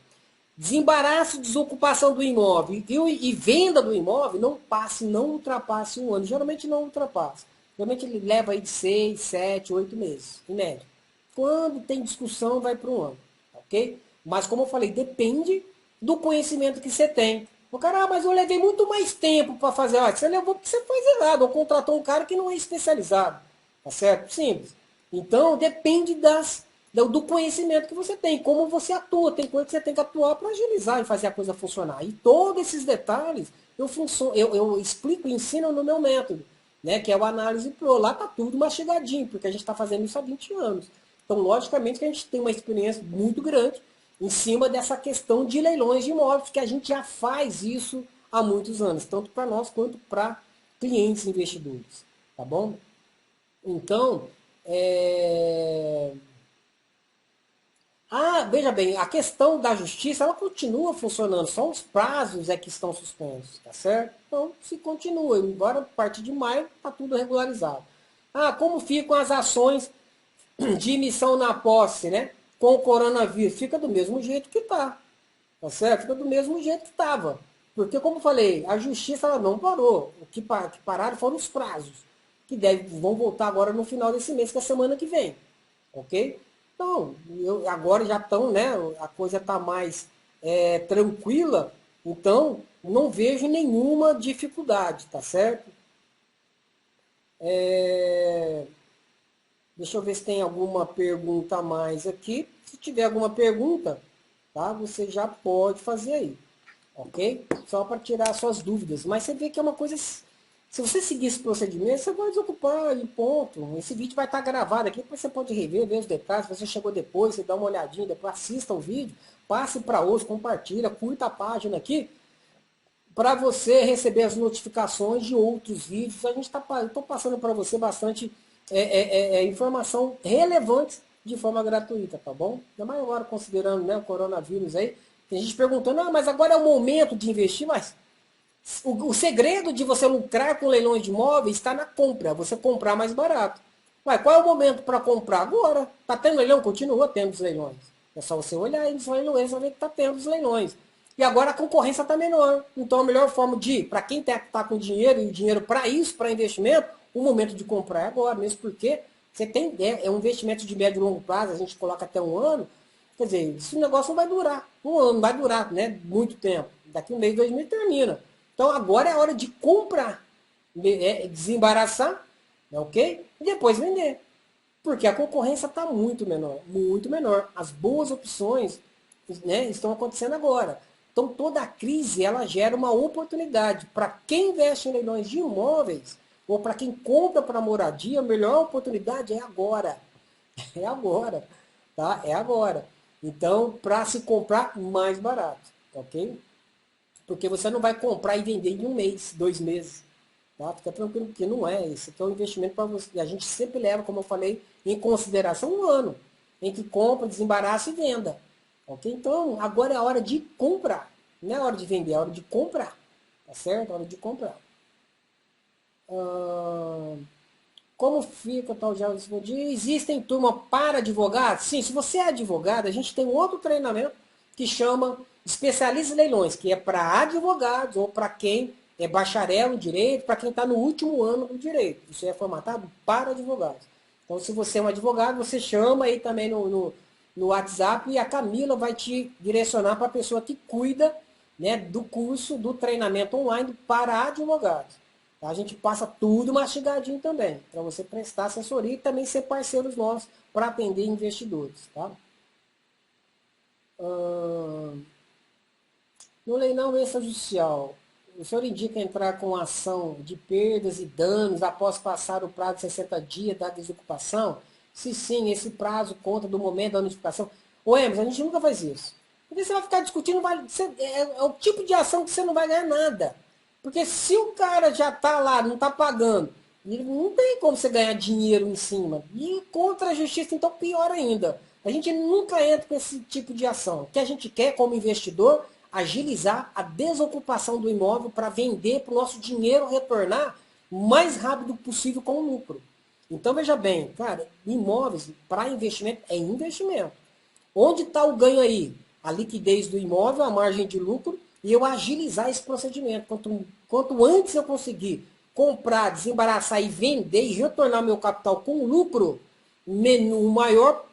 desembaraço, desocupação do imóvel e venda do imóvel, não ultrapasse um ano. Geralmente não ultrapassa. Geralmente ele leva aí de 6, 7, 8 meses, em média. Quando tem discussão, vai para um ano. Ok? Mas como eu falei, depende do conhecimento que você tem. O cara, mas eu levei muito mais tempo para fazer. Você levou porque você faz errado. Ou contratou um cara que não é especializado. Tá certo? Simples. Então, depende do conhecimento que você tem, como você atua. Tem coisa que você tem que atuar para agilizar e fazer a coisa funcionar. E todos esses detalhes eu explico e ensino no meu método, né, que é o Análise Pro. Lá está tudo mastigadinho, porque a gente está fazendo isso há 20 anos. Então, logicamente que a gente tem uma experiência muito grande em cima dessa questão de leilões de imóveis, que a gente já faz isso há muitos anos, tanto para nós quanto para clientes investidores. Tá bom? Então, veja bem, a questão da justiça, ela continua funcionando, só os prazos é que estão suspensos, tá certo? Então, se continua, embora a partir de maio está tudo regularizado. Como ficam as ações de emissão na posse, né? Com o coronavírus? Fica do mesmo jeito que está, tá certo? Fica do mesmo jeito que estava. Porque, como eu falei, a justiça ela não parou. O que pararam foram os prazos, que vão voltar agora no final desse mês, que é a semana que vem. Ok? Então, agora já estão, né? A coisa está mais tranquila, então não vejo nenhuma dificuldade, tá certo? Deixa eu ver se tem alguma pergunta a mais aqui. Se tiver alguma pergunta, tá? Você já pode fazer aí, ok? Só para tirar suas dúvidas. Mas você vê que é uma coisa. Se você seguir esse procedimento, você vai desocupar e ponto. Esse vídeo vai estar gravado aqui, depois você pode rever, ver os detalhes. Se você chegou depois, você dá uma olhadinha, depois assista o vídeo, passe para outros, compartilha, curta a página aqui, para você receber as notificações de outros vídeos. Estou passando para você bastante informação relevante de forma gratuita, tá bom? Ainda mais agora considerando, né, o coronavírus aí. Tem gente perguntando, mas agora é o momento de investir, mas o segredo de você lucrar com leilões de imóveis está na compra, você comprar mais barato. Ué, qual é o momento para comprar? Agora. Está tendo leilão? Continua tendo os leilões. É só você olhar aí nos leilões e ver que está tendo os leilões. E agora a concorrência está menor. Então a melhor forma para quem está com dinheiro e dinheiro para isso, para investimento, o momento de comprar é agora, mesmo porque você tem, um investimento de médio e longo prazo, a gente coloca até um ano. Quer dizer, esse negócio não vai durar um ano, não vai durar, né, muito tempo. Daqui um mês, 2 meses termina. Então agora é a hora de comprar, desembaraçar, ok? E depois vender. Porque a concorrência está muito menor, muito menor. As boas opções, né, estão acontecendo agora. Então toda a crise ela gera uma oportunidade. Para quem investe em leilões de imóveis, ou para quem compra para moradia, a melhor oportunidade é agora. É agora. Tá? É agora. Então, para se comprar mais barato. Ok? Porque você não vai comprar e vender em um mês, 2 meses. Tá? Fica tranquilo, porque não é. Esse aqui é um investimento para você. A gente sempre leva, como eu falei, em consideração um ano. Entre compra, desembaraço e venda. Ok? Então, agora é a hora de comprar. Não é a hora de vender, é a hora de comprar. Tá certo? É a hora de comprar. Como fica tal já respondi? Existem turma para advogados? Sim, se você é advogado, a gente tem um outro treinamento que chama Especialista em Leilões, que é para advogados ou para quem é bacharel em direito, para quem está no último ano do direito. Isso é formatado para advogados. Então, se você é um advogado, você chama aí também no WhatsApp e a Camila vai te direcionar para a pessoa que cuida, né, do curso, do treinamento online para advogados. A gente passa tudo mastigadinho também, para você prestar assessoria e também ser parceiros nossos para atender investidores. Tá? No leilão extrajudicial, o senhor indica entrar com ação de perdas e danos após passar o prazo de 60 dias da desocupação? Se sim, esse prazo conta do momento da notificação. Ô Emerson, a gente nunca faz isso. Porque você vai ficar discutindo, é o tipo de ação que você não vai ganhar nada. Porque se o cara já está lá, não está pagando, não tem como você ganhar dinheiro em cima. E contra a justiça, então pior ainda. A gente nunca entra com esse tipo de ação. O que a gente quer como investidor, agilizar a desocupação do imóvel para vender, para o nosso dinheiro retornar o mais rápido possível com lucro. Então veja bem, cara, imóveis para investimento é investimento. Onde está o ganho aí? A liquidez do imóvel, a margem de lucro e eu agilizar esse procedimento. Quanto antes eu conseguir comprar, desembaraçar e vender e retornar meu capital com lucro, o maior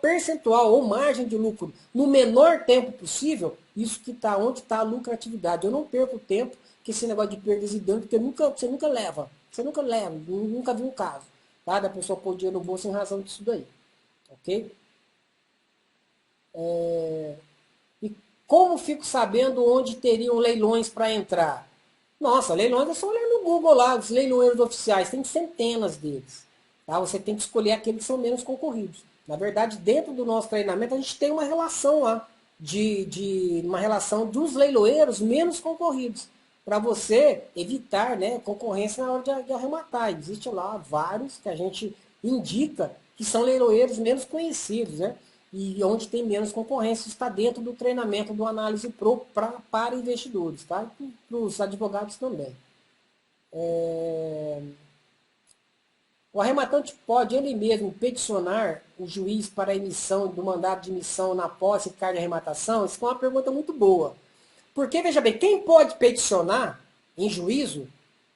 percentual ou margem de lucro no menor tempo possível, isso que está onde está a lucratividade. Eu não perco tempo que esse negócio de perdas e danos, porque você nunca leva. Você nunca leva, nunca viu um caso, tá? Da pessoa pôr dinheiro no bolso em razão disso daí. Ok? E como fico sabendo onde teriam leilões para entrar? Nossa, leilões é só olhar no Google lá, os leiloeiros oficiais, tem centenas deles. Tá? Você tem que escolher aqueles que são menos concorridos. Na verdade, dentro do nosso treinamento, a gente tem uma relação lá, uma relação dos leiloeiros menos concorridos, para você evitar, né, concorrência na hora de arrematar. Existe lá vários que a gente indica que são leiloeiros menos conhecidos, né? E onde tem menos concorrência, está dentro do treinamento do Análise Pro para investidores, tá? E para os advogados também. O arrematante pode ele mesmo peticionar o juiz para a emissão do mandado de emissão na posse de carta de arrematação? Isso é uma pergunta muito boa. Porque, veja bem, quem pode peticionar em juízo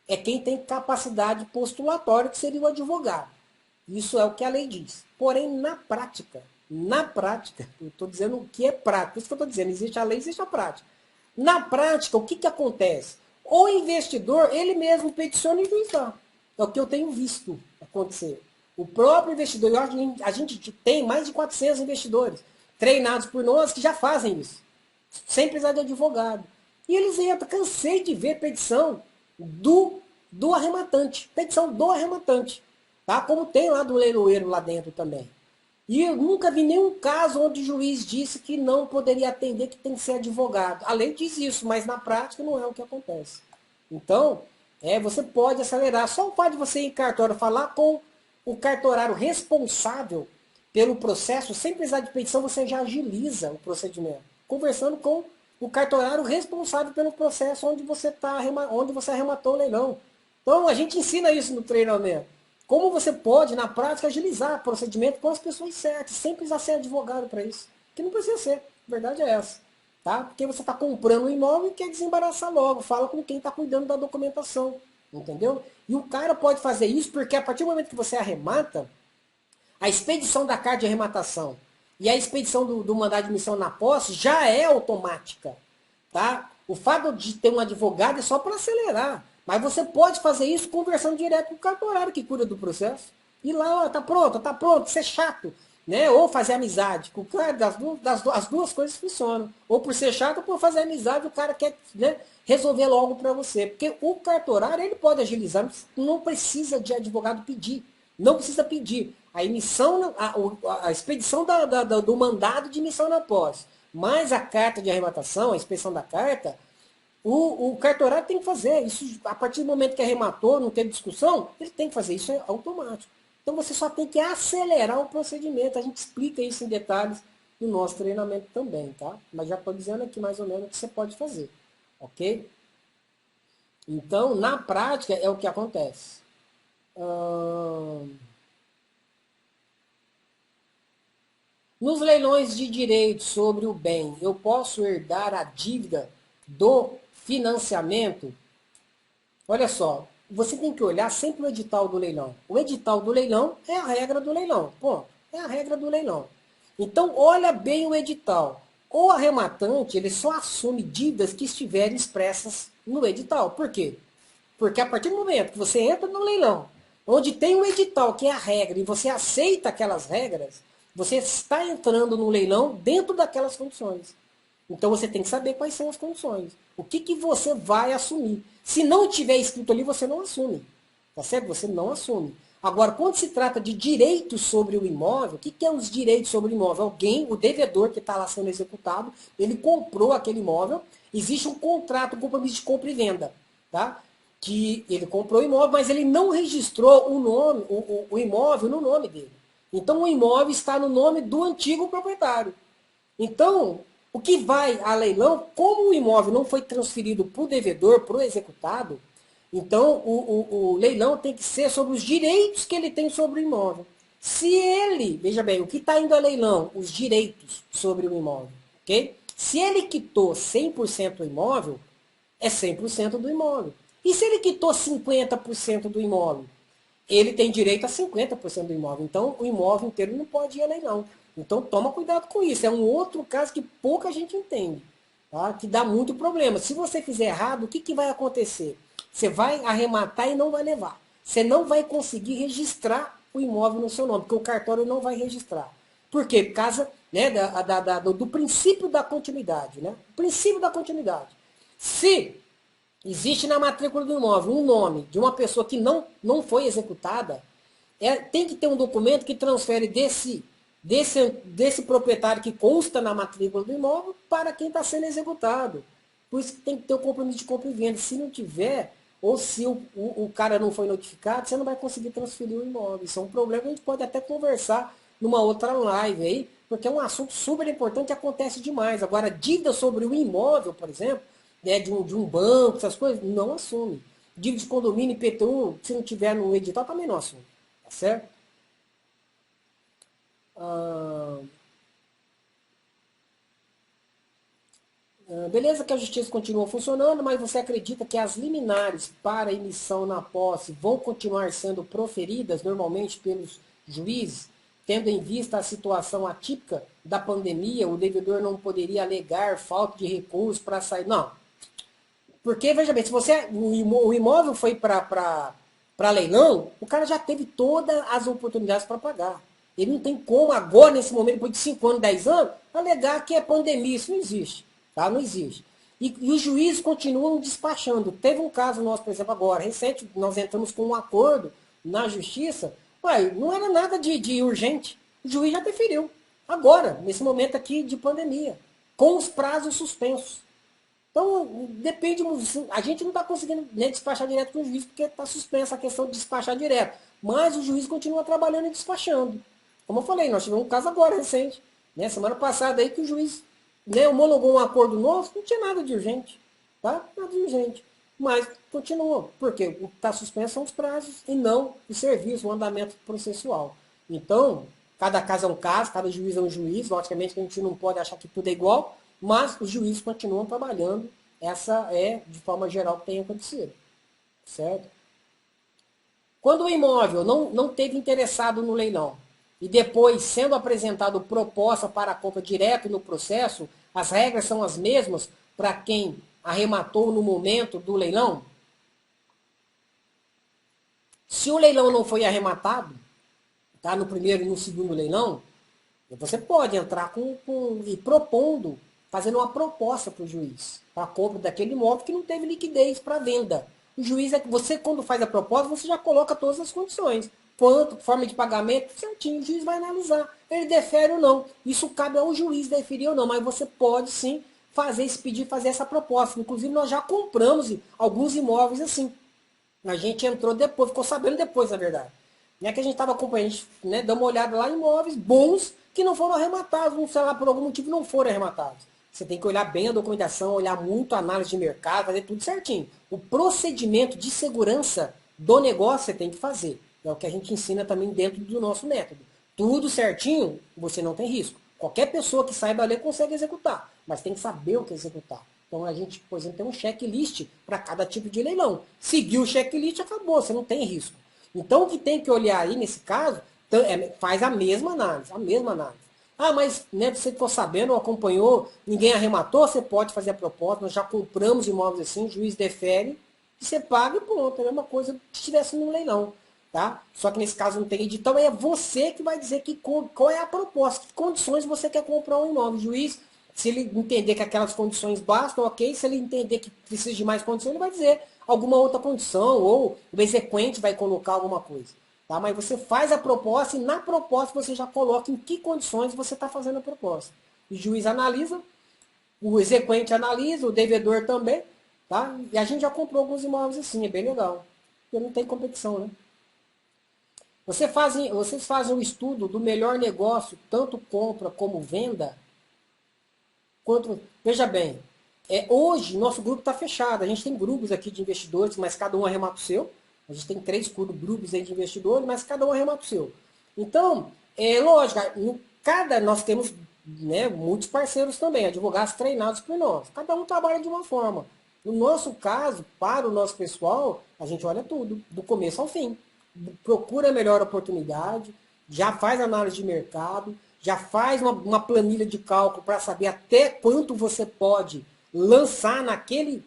é quem tem capacidade postulatória, que seria o advogado. Isso é o que a lei diz. Porém, na prática, eu estou dizendo o que é prático. Isso que eu estou dizendo, existe a lei, existe a prática. Na prática, o que, que acontece? O investidor, ele mesmo peticiona e juizar. É o que eu tenho visto acontecer. O próprio investidor, a gente tem mais de 400 investidores treinados por nós que já fazem isso, sem precisar de advogado. E eles entram, cansei de ver petição do arrematante, petição do arrematante, tá? Como tem lá do leiloeiro lá dentro também. E eu nunca vi nenhum caso onde o juiz disse que não poderia atender, que tem que ser advogado. A lei diz isso, mas na prática não é o que acontece. Então, você pode acelerar. Só o fato de você ir em cartório falar com o cartorário responsável pelo processo, sem precisar de petição, você já agiliza o procedimento. Conversando com o cartorário responsável pelo processo onde você arrematou o leilão. Então, a gente ensina isso no treinamento. Como você pode, na prática, agilizar o procedimento com as pessoas certas, sem precisar ser advogado para isso. Que não precisa ser, a verdade é essa. Tá? Porque você está comprando um imóvel e quer desembaraçar logo. Fala com quem está cuidando da documentação. Entendeu? E o cara pode fazer isso porque a partir do momento que você arremata, a expedição da carta de arrematação e a expedição do mandado de emissão na posse já é automática. Tá? O fato de ter um advogado é só para acelerar. Mas você pode fazer isso conversando direto com o cartorário que cuida do processo. E lá, ó, tá pronto, isso é chato. Né? Ou fazer amizade. O cara, as duas coisas funcionam. Ou por ser chato, ou por fazer amizade, o cara quer, né, resolver logo para você. Porque o cartorário, ele pode agilizar, não precisa de advogado pedir. Não precisa pedir. A emissão, a expedição do mandado de emissão na posse, mais a carta de arrematação, a expedição da carta, o cartorário tem que fazer. Isso, a partir do momento que arrematou, não teve discussão, ele tem que fazer. Isso é automático. Então você só tem que acelerar o procedimento. A gente explica isso em detalhes no nosso treinamento também, tá? Mas já estou dizendo aqui mais ou menos o que você pode fazer. Ok? Então, na prática, é o que acontece. Nos leilões de direitos sobre o bem, eu posso herdar a dívida do financiamento? Olha só, você tem que olhar sempre o edital do leilão. O edital do leilão é a regra do leilão. Ponto. É a regra do leilão. Então, olha bem o edital. O arrematante, ele só assume dívidas que estiverem expressas no edital. Por quê? Porque a partir do momento que você entra no leilão, onde tem um edital que é a regra, e você aceita aquelas regras, você está entrando no leilão dentro daquelas condições. Então você tem que saber quais são as condições. O que, que você vai assumir. Se não tiver escrito ali, você não assume. Tá certo? Você não assume. Agora, quando se trata de direitos sobre o imóvel, o que é os direitos sobre o imóvel? Alguém, o devedor que está lá sendo executado, ele comprou aquele imóvel, existe um contrato, um compromisso de compra e venda, tá? Que ele comprou o imóvel, mas ele não registrou o nome, o imóvel no nome dele. Então o imóvel está no nome do antigo proprietário. Então, o que vai a leilão, como o imóvel não foi transferido para o devedor, para o executado, então o leilão tem que ser sobre os direitos que ele tem sobre o imóvel. Se ele, veja bem, o que está indo a leilão? Os direitos sobre o imóvel. Ok? Se ele quitou 100% o imóvel, é 100% do imóvel. E se ele quitou 50% do imóvel? Ele tem direito a 50% do imóvel. Então, o imóvel inteiro não pode ir a leilão. Então, toma cuidado com isso. É um outro caso que pouca gente entende, tá? Que dá muito problema. Se você fizer errado, o que vai acontecer? Você vai arrematar e não vai levar. Você não vai conseguir registrar o imóvel no seu nome, porque o cartório não vai registrar. Por quê? Por causa, né, do princípio da continuidade. Né? O princípio da continuidade. Se existe na matrícula do imóvel um nome de uma pessoa que não foi executada, tem que ter um documento que transfere desse proprietário que consta na matrícula do imóvel para quem está sendo executado. Por isso que tem que ter o compromisso de compra e venda. Se não tiver, ou se o cara não foi notificado, você não vai conseguir transferir o imóvel. Isso é um problema que a gente pode até conversar numa outra live aí, porque é um assunto super importante que acontece demais. Agora, dívida sobre o imóvel, por exemplo, né, de um banco, essas coisas, não assume. Dívida de condomínio, IPTU, se não tiver no edital, também não assume. Tá certo? Beleza que a justiça continua funcionando, mas você acredita que as liminares para emissão na posse vão continuar sendo proferidas normalmente pelos juízes, tendo em vista a situação atípica da pandemia, o devedor não poderia alegar falta de recursos para sair. Não. Porque, veja bem, se o imóvel foi para leilão, o cara já teve todas as oportunidades para pagar. Ele não tem como agora, nesse momento, depois de 5 anos, 10 anos, alegar que é pandemia. Isso não existe. Tá? Não existe. E os juízes continuam despachando. Teve um caso nosso, por exemplo, agora, recente, nós entramos com um acordo na justiça. Ué, não era nada de urgente. O juiz já deferiu. Agora, nesse momento aqui de pandemia. Com os prazos suspensos. Então, depende, a gente não está conseguindo, né, despachar direto com o juiz, porque está suspensa a questão de despachar direto. Mas o juiz continua trabalhando e despachando. Como eu falei, nós tivemos um caso agora recente, né, semana passada aí, que o juiz, né, homologou um acordo novo, não tinha nada de urgente. Tá? Nada de urgente. Mas continua, porque o que está suspenso são os prazos e não o serviço, o andamento processual. Então, cada caso é um caso, cada juiz é um juiz, logicamente que a gente não pode achar que tudo é igual, mas os juízes continuam trabalhando. Essa é, de forma geral, o que tem acontecido. Certo? Quando o imóvel não teve interessado no leilão e depois, sendo apresentado proposta para a compra direto no processo, as regras são as mesmas para quem arrematou no momento do leilão? Se o leilão não foi arrematado, tá, no primeiro e no segundo leilão, você pode entrar e propondo, fazendo uma proposta para o juiz, para a compra daquele imóvel que não teve liquidez para venda. O juiz, você quando faz a proposta, você já coloca todas as condições. Quanto, forma de pagamento, certinho, o juiz vai analisar. Ele defere ou não. Isso cabe ao juiz deferir ou não, mas você pode sim fazer esse pedido, fazer essa proposta. Inclusive, nós já compramos alguns imóveis assim. A gente entrou depois, ficou sabendo depois, na verdade. Não é que a gente estava acompanhando, a gente, né, dá uma olhada lá em imóveis bons que não foram arrematados, não sei lá, por algum motivo não foram arrematados. Você tem que olhar bem a documentação, olhar muito a análise de mercado, fazer tudo certinho. O procedimento de segurança do negócio você tem que fazer. É o que a gente ensina também dentro do nosso método. Tudo certinho, você não tem risco. Qualquer pessoa que saiba ler consegue executar, mas tem que saber o que executar. Então a gente, por exemplo, tem um checklist para cada tipo de leilão. Seguiu o checklist, acabou, você não tem risco. Então o que tem que olhar aí nesse caso, faz a mesma análise, a mesma análise. Ah, mas né, você ficou sabendo, acompanhou, ninguém arrematou, você pode fazer a proposta, nós já compramos imóveis assim, o juiz defere, e você paga e pronto, é a mesma coisa que se estivesse num leilão. Tá? Só que nesse caso não tem edital, é você que vai dizer qual é a proposta, que condições você quer comprar um imóvel. O juiz, se ele entender que aquelas condições bastam, ok. Se ele entender que precisa de mais condições, ele vai dizer alguma outra condição, ou o exequente vai colocar alguma coisa. Tá? Mas você faz a proposta e na proposta você já coloca em que condições você está fazendo a proposta. O juiz analisa, o exequente analisa, o devedor também. Tá? E a gente já comprou alguns imóveis assim, é bem legal. Porque não tem competição, né? Vocês fazem um estudo do melhor negócio, tanto compra como venda? Veja bem, hoje nosso grupo está fechado. A gente tem grupos aqui de investidores, mas cada um arremata o seu. A gente tem 3 grupos aí de investidores, mas cada um arremata o seu. Então, lógico, nós temos, né, muitos parceiros também, advogados treinados por nós. Cada um trabalha de uma forma. No nosso caso, para o nosso pessoal, a gente olha tudo, do começo ao fim. Procura a melhor oportunidade, já faz análise de mercado, já faz uma planilha de cálculo para saber até quanto você pode lançar naquele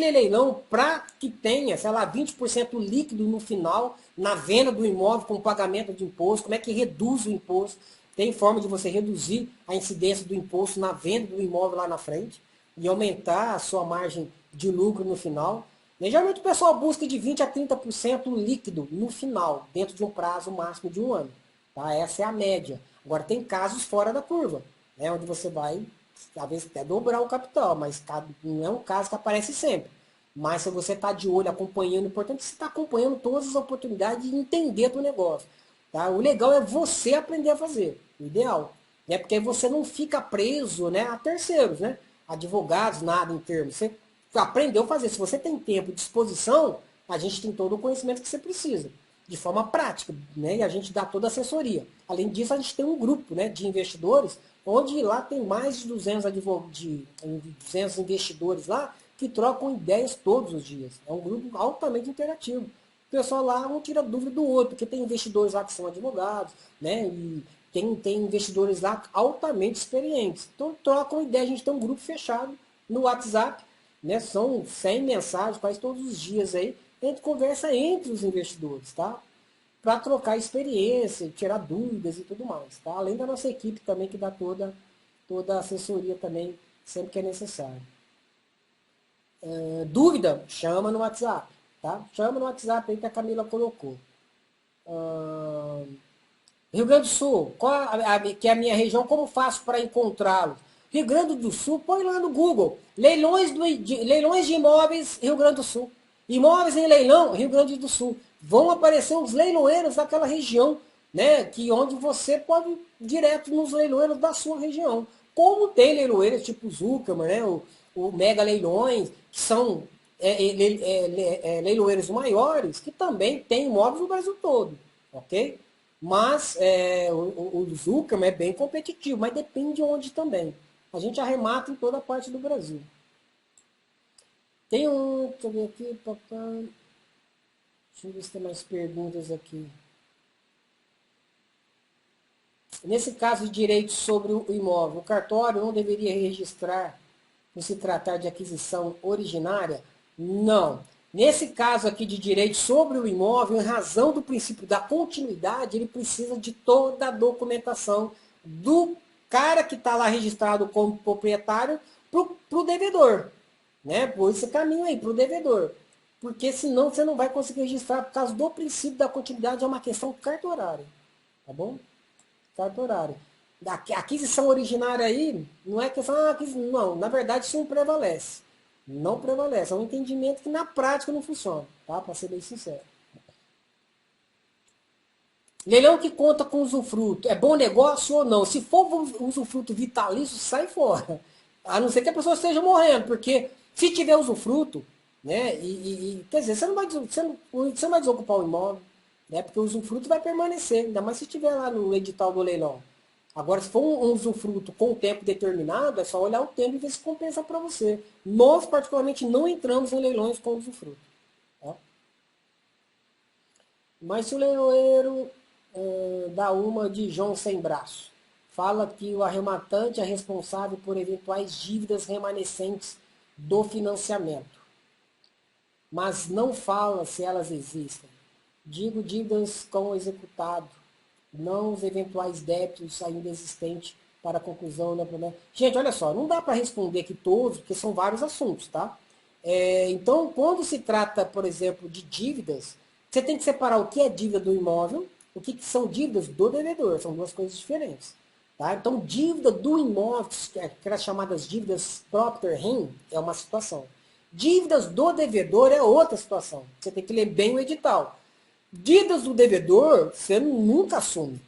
leilão para que tenha, sei lá, 20% líquido no final, na venda do imóvel com pagamento de imposto, como é que reduz o imposto. Tem forma de você reduzir a incidência do imposto na venda do imóvel lá na frente e aumentar a sua margem de lucro no final. E, geralmente o pessoal busca de 20% a 30% líquido no final, dentro de um prazo máximo de um ano. Tá? Essa é a média. Agora tem casos fora da curva, né? Onde você vai, talvez até dobrar o capital, mas não é um caso que aparece sempre. Mas se você está de olho, acompanhando, o importante é que você está acompanhando todas as oportunidades e entender do negócio. Tá? O legal é você aprender a fazer, o ideal. Né? Porque aí você não fica preso, né, a terceiros, né? Advogados, nada em termos. Você aprendeu a fazer. Se você tem tempo e disposição, a gente tem todo o conhecimento que você precisa, de forma prática, né? E a gente dá toda a assessoria. Além disso, a gente tem um grupo, né, de investidores, onde lá tem mais de 200 investidores lá, que trocam ideias todos os dias. É um grupo altamente interativo. O pessoal lá um tira dúvida do outro, porque tem investidores lá que são advogados, né? E tem investidores lá altamente experientes. Então trocam ideia, a gente tem um grupo fechado no WhatsApp, né? São 100 mensagens, quase todos os dias aí. A gente conversa entre os investidores, tá? Para trocar experiência, tirar dúvidas e tudo mais, tá? Além da nossa equipe também que dá toda a assessoria também, sempre que é necessário. Dúvida? Chama no WhatsApp, tá? Chama no WhatsApp aí que a Camila colocou. Rio Grande do Sul, que é a minha região, como faço para encontrá-los? Rio Grande do Sul, põe lá no Google. Leilões de imóveis, Rio Grande do Sul. Imóveis em leilão, Rio Grande do Sul. Vão aparecer os leiloeiros daquela região, né? Onde você pode ir direto nos leiloeiros da sua região. Como tem leiloeiros tipo Zuckerman, né? O Mega Leilões, que são leiloeiros maiores, que também tem imóveis no Brasil todo, ok? Mas o Zuckerman é bem competitivo, mas depende de onde também. A gente arremata em toda a parte do Brasil. Tem um, deixa eu ver aqui, papai. Deixa eu ver se tem mais perguntas aqui. Nesse caso de direitos sobre o imóvel, o cartório não deveria registrar por se tratar de aquisição originária? Não. Nesse caso aqui de direito sobre o imóvel, em razão do princípio da continuidade, ele precisa de toda a documentação do cara que está lá registrado como proprietário para o devedor. Né? Por esse caminho aí, para o devedor. Porque senão você não vai conseguir registrar por causa do princípio da continuidade, é uma questão cartorária. Tá bom? Cartorária. A aquisição originária aí, não é questão, não, na verdade isso não prevalece. Não prevalece. É um entendimento que na prática não funciona, tá? Para ser bem sincero. Leilão que conta com usufruto, é bom negócio ou não? Se for usufruto vitalício, sai fora. A não ser que a pessoa esteja morrendo, porque se tiver usufruto, né? Quer dizer, você não vai desocupar o imóvel, né? Porque o usufruto vai permanecer, ainda mais se tiver lá no edital do leilão. Agora, se for um usufruto com tempo determinado, é só olhar o tempo e ver se compensa para você. Nós, particularmente, não entramos em leilões com usufruto. Tá? Mas se o leiloeiro dá uma de João sem braço, fala que o arrematante é responsável por eventuais dívidas remanescentes do financiamento, mas não fala se elas existem. Digo dívidas com o executado, não os eventuais débitos ainda existentes para a conclusão da promessa. Gente, olha só, não dá para responder aqui todos, porque são vários assuntos, tá? Então, quando se trata, por exemplo, de dívidas, Você tem que separar o que é dívida do imóvel, o que são dívidas do devedor. São duas coisas diferentes. Tá? Então, dívida do imóvel, aquelas chamadas dívidas propter rem, é uma situação. Dívidas do devedor é outra situação. Você tem que ler bem o edital. Dívidas do devedor, você nunca assume.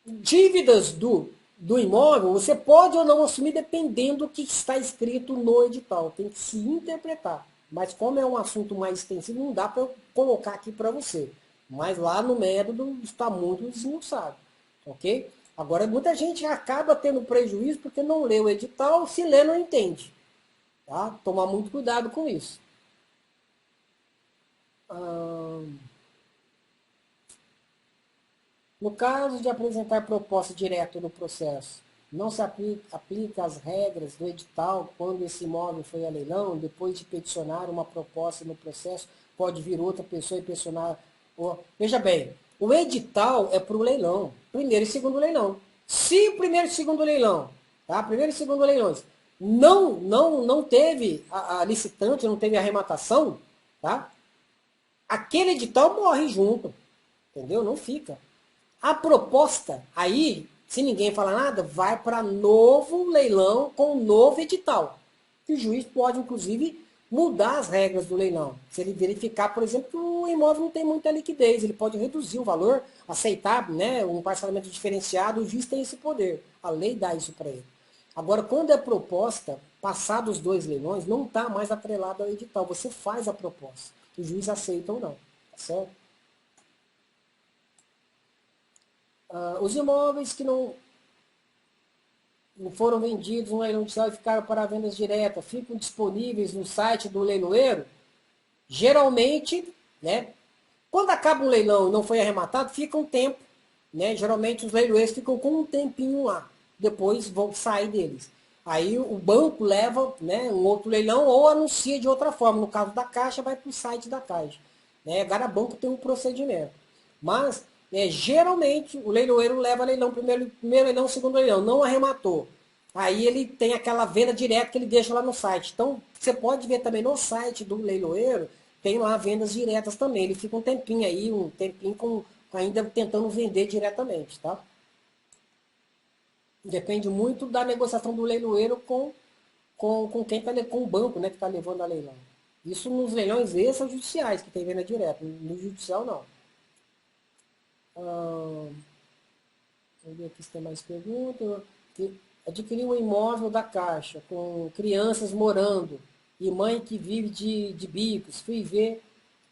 Dívidas do imóvel, você pode ou não assumir dependendo do que está escrito no edital. Tem que se interpretar. Mas como é um assunto mais extensivo, não dá para eu colocar aqui para você. Mas lá no método está muito esmiuçado. Ok? Agora, muita gente acaba tendo prejuízo porque não lê o edital, se lê não entende. Tá? Tomar muito cuidado com isso. No caso de apresentar proposta direto no processo, não se aplica as regras do edital quando esse imóvel foi a leilão, depois de peticionar uma proposta no processo, pode vir outra pessoa e peticionar. Veja bem, o edital é para o leilão, primeiro e segundo leilão. Se o primeiro e segundo leilão, tá? Primeiro e segundo leilões, não teve a licitante, não teve arrematação, tá? Aquele edital morre junto, entendeu? Não fica. A proposta, aí, se ninguém falar nada, vai para novo leilão com um novo edital. Que o juiz pode, inclusive, mudar as regras do leilão. Se ele verificar, por exemplo, que o imóvel não tem muita liquidez, ele pode reduzir o valor, aceitar, né, um parcelamento diferenciado, o juiz tem esse poder. A lei dá isso para ele. Agora, quando é proposta, passados os dois leilões, não está mais atrelado ao edital. Você faz a proposta. O juiz aceita ou não. Tá certo? Os imóveis que não foram vendidos no leilão judicial e ficaram para vendas diretas, ficam disponíveis no site do leiloeiro, geralmente, né, quando acaba um leilão e não foi arrematado, fica um tempo, né, geralmente os leiloeiros ficam com um tempinho lá, depois vão sair deles. Aí o banco leva, né, um outro leilão ou anuncia de outra forma. No caso da Caixa, vai para o site da Caixa. Né? Cada banco tem um procedimento. Mas, geralmente, o leiloeiro leva leilão, primeiro leilão, segundo leilão. Não arrematou. Aí ele tem aquela venda direta que ele deixa lá no site. Então, você pode ver também no site do leiloeiro, tem lá vendas diretas também. Ele fica um tempinho aí, um tempinho ainda tentando vender diretamente, tá? Depende muito da negociação do leiloeiro com quem está com o banco, né, que está levando a leilão. Isso nos leilões extrajudiciais, que tem venda direta. No judicial, não. Vamos ver aqui se tem mais perguntas. Adquirir um imóvel da Caixa com crianças morando e mãe que vive de bicos. Fui ver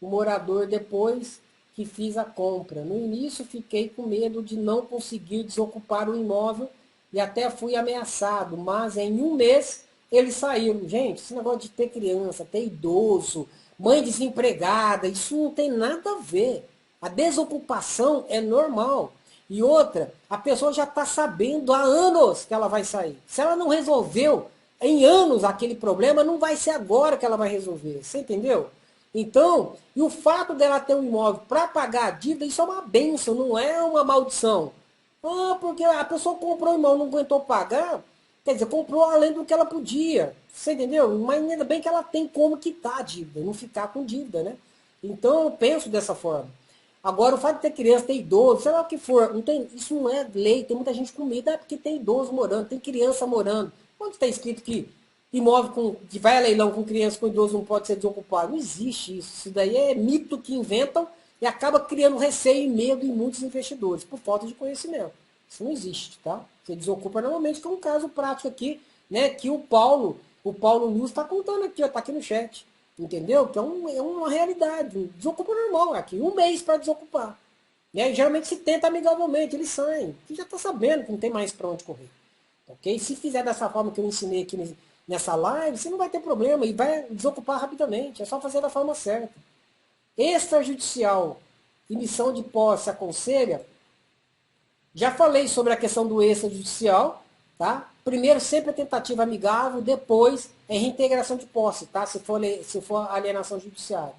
o morador depois que fiz a compra. No início fiquei com medo de não conseguir desocupar o imóvel e até fui ameaçado, mas em um mês eles saíram. Gente, esse negócio de ter criança, ter idoso, mãe desempregada, isso não tem nada a ver. A desocupação é normal. E outra, a pessoa já está sabendo há anos que ela vai sair. Se ela não resolveu em anos aquele problema, não vai ser agora que ela vai resolver. Você entendeu? Então, e o fato dela ter um imóvel para pagar a dívida, isso é uma bênção, não é uma maldição. Ah, porque a pessoa comprou o imóvel, não aguentou pagar, quer dizer, comprou além do que ela podia. Você entendeu? Mas ainda bem que ela tem como quitar a dívida, não ficar com dívida, né? Então eu penso dessa forma. Agora, o fato de ter criança, ter idoso, sei lá o que for, não tem, isso não é lei. Tem muita gente com medo, é porque tem idoso morando, tem criança morando. Onde está escrito que imóvel que vai a leilão com criança, com idoso, não pode ser desocupado? Não existe isso. Isso daí é mito que inventam e acaba criando receio e medo em muitos investidores, por falta de conhecimento. Isso não existe, tá? Você desocupa normalmente, que é um caso prático aqui, né? Que o Paulo Luz está contando aqui, está aqui no chat. Entendeu? Que é uma realidade. Desocupa normal aqui. Um mês para desocupar. Né? Geralmente se tenta amigavelmente, eles saem. Você já está sabendo que não tem mais para onde correr. Ok? Se fizer dessa forma que eu ensinei aqui nessa live, você não vai ter problema e vai desocupar rapidamente. É só fazer da forma certa. Extrajudicial, emissão de posse aconselha. Já falei sobre a questão do extrajudicial, tá? Primeiro sempre a tentativa amigável, depois é reintegração de posse, tá? Se for alienação judiciária,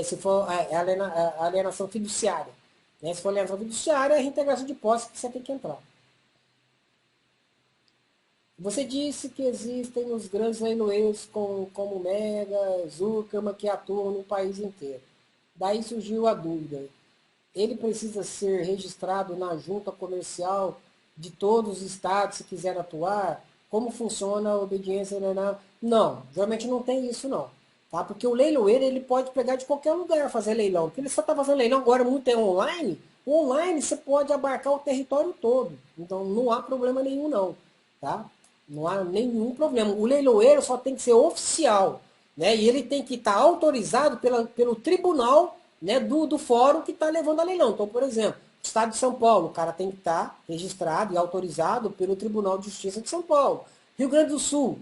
se for alienação fiduciária, né? Se for alienação fiduciária, é reintegração de posse que você tem que entrar. Você disse que existem os grandes leiloeiros como Mega, Zuckerman, que atuam no país inteiro. Daí surgiu a dúvida. Ele precisa ser registrado na junta comercial de todos os estados se quiser atuar? Como funciona a obediência? Não, geralmente não tem isso não. Tá? Porque o leiloeiro ele pode pegar de qualquer lugar fazer leilão. Porque ele só está fazendo leilão agora muito é online. O online você pode abarcar o território todo. Então não há problema nenhum não. Tá? Não há nenhum problema. O leiloeiro só tem que ser oficial. Né? E ele tem que estar autorizado pelo tribunal, né, do fórum que está levando a leilão. Então, por exemplo, o Estado de São Paulo, o cara tem que estar registrado e autorizado pelo Tribunal de Justiça de São Paulo. Rio Grande do Sul,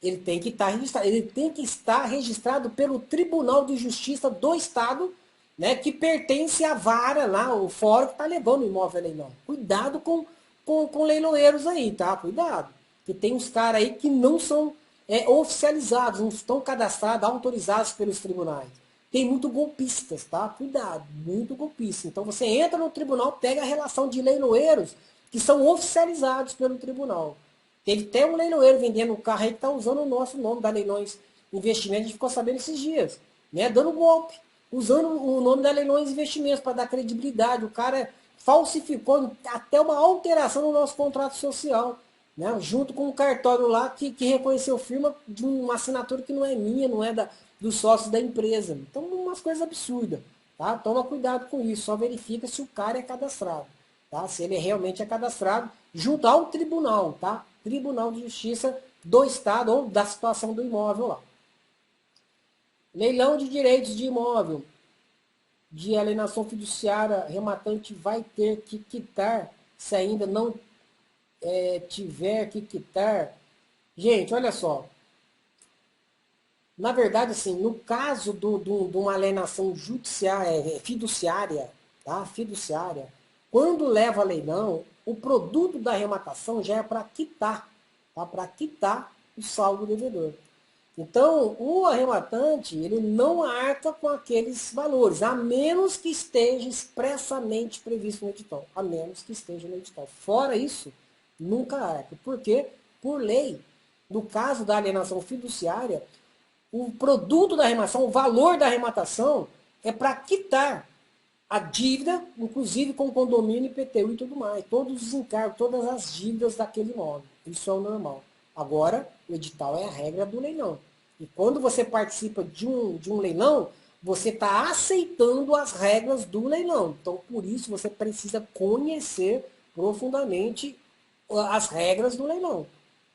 ele tem que estar registrado, pelo Tribunal de Justiça do Estado, né, que pertence à vara lá, o fórum que está levando o imóvel a leilão. Cuidado com leiloeiros aí, tá? Cuidado. Porque tem uns caras aí que não são oficializados, não estão cadastrados, autorizados pelos tribunais. Tem muito golpistas, tá? Cuidado, muito golpista. Então você entra no tribunal, pega a relação de leiloeiros que são oficializados pelo tribunal. Teve até um leiloeiro vendendo um carro aí que está usando o nosso nome da Leilões Investimentos, a gente ficou sabendo esses dias, né? Dando golpe, usando o nome da Leilões Investimentos para dar credibilidade. O cara falsificou até uma alteração no nosso contrato social, né? Junto com um cartório lá que reconheceu firma de uma assinatura que não é minha, não é dos sócios da empresa. Então, umas coisas absurdas. Tá? Toma cuidado com isso, só verifica se o cara é cadastrado. Tá? Se ele realmente é cadastrado, junto ao tribunal, tá? Tribunal de Justiça do Estado ou da situação do imóvel lá. Leilão de direitos de imóvel de alienação fiduciária, rematante vai ter que quitar se ainda não tiver que quitar. Gente, olha só. Na verdade, assim, no caso de uma alienação judiciária, fiduciária, tá? Fiduciária, quando leva a leilão, o produto da arrematação já é para quitar, tá? Para quitar o saldo devedor. Então, o arrematante, ele não arca com aqueles valores, a menos que esteja expressamente previsto no edital. A menos que esteja no edital. Fora isso, nunca arca. Por quê? Por lei, no caso da alienação fiduciária, o produto da arremação, o valor da arrematação é para quitar a dívida, inclusive com condomínio, IPTU e tudo mais. Todos os encargos, todas as dívidas daquele imóvel. Isso é o normal. Agora, o edital é a regra do leilão. E quando você participa de um leilão, você está aceitando as regras do leilão. Então, por isso, você precisa conhecer profundamente as regras do leilão.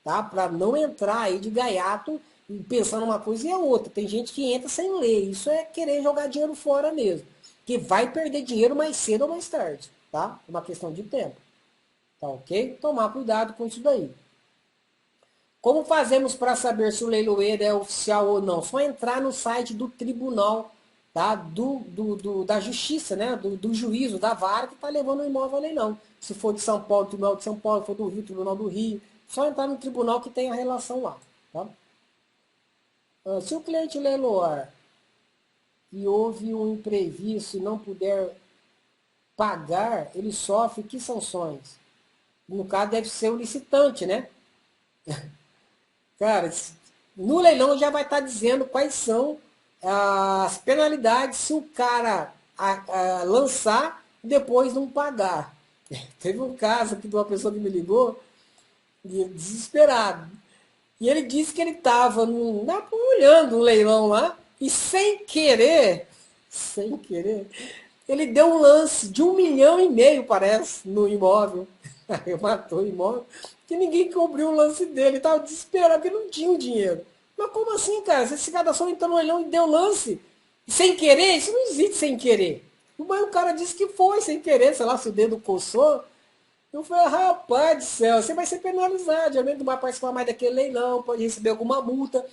Tá? Para não entrar aí de gaiato e pensando uma coisa e a outra. Tem gente que entra sem ler. Isso é querer jogar dinheiro fora mesmo. Que vai perder dinheiro mais cedo ou mais tarde. Tá? Uma questão de tempo. Tá ok? Tomar cuidado com isso daí. Como fazemos para saber se o leiloeiro é oficial ou não? Só entrar no site do tribunal, tá? Da justiça, né? Do juízo, da vara que está levando o imóvel a leilão. Se for de São Paulo, Tribunal de São Paulo, se for do Rio, Tribunal do Rio. Só entrar no tribunal que tem a relação lá. Tá? Se o cliente leiloar e houve um imprevisto e não puder pagar, ele sofre que sanções? No caso deve ser o licitante, né? Cara, no leilão já vai estar dizendo quais são as penalidades se o cara lançar e depois não pagar. Teve um caso aqui de uma pessoa que me ligou, desesperado. E ele disse que ele estava olhando um leilão lá e sem querer, ele deu um lance de 1,5 milhão, parece, no imóvel. Aí matou o imóvel, que ninguém cobriu o lance dele. Ele estava desesperado, porque não tinha o dinheiro. Mas como assim, cara? Você se cadastrou entrou no leilão e deu lance? Sem querer? Isso não existe sem querer. Mas o cara disse que foi sem querer, sei lá, se o dedo coçou. Eu falei, rapaz do céu, você vai ser penalizado. Geralmente não vai participar mais daquele leilão, pode receber alguma multa.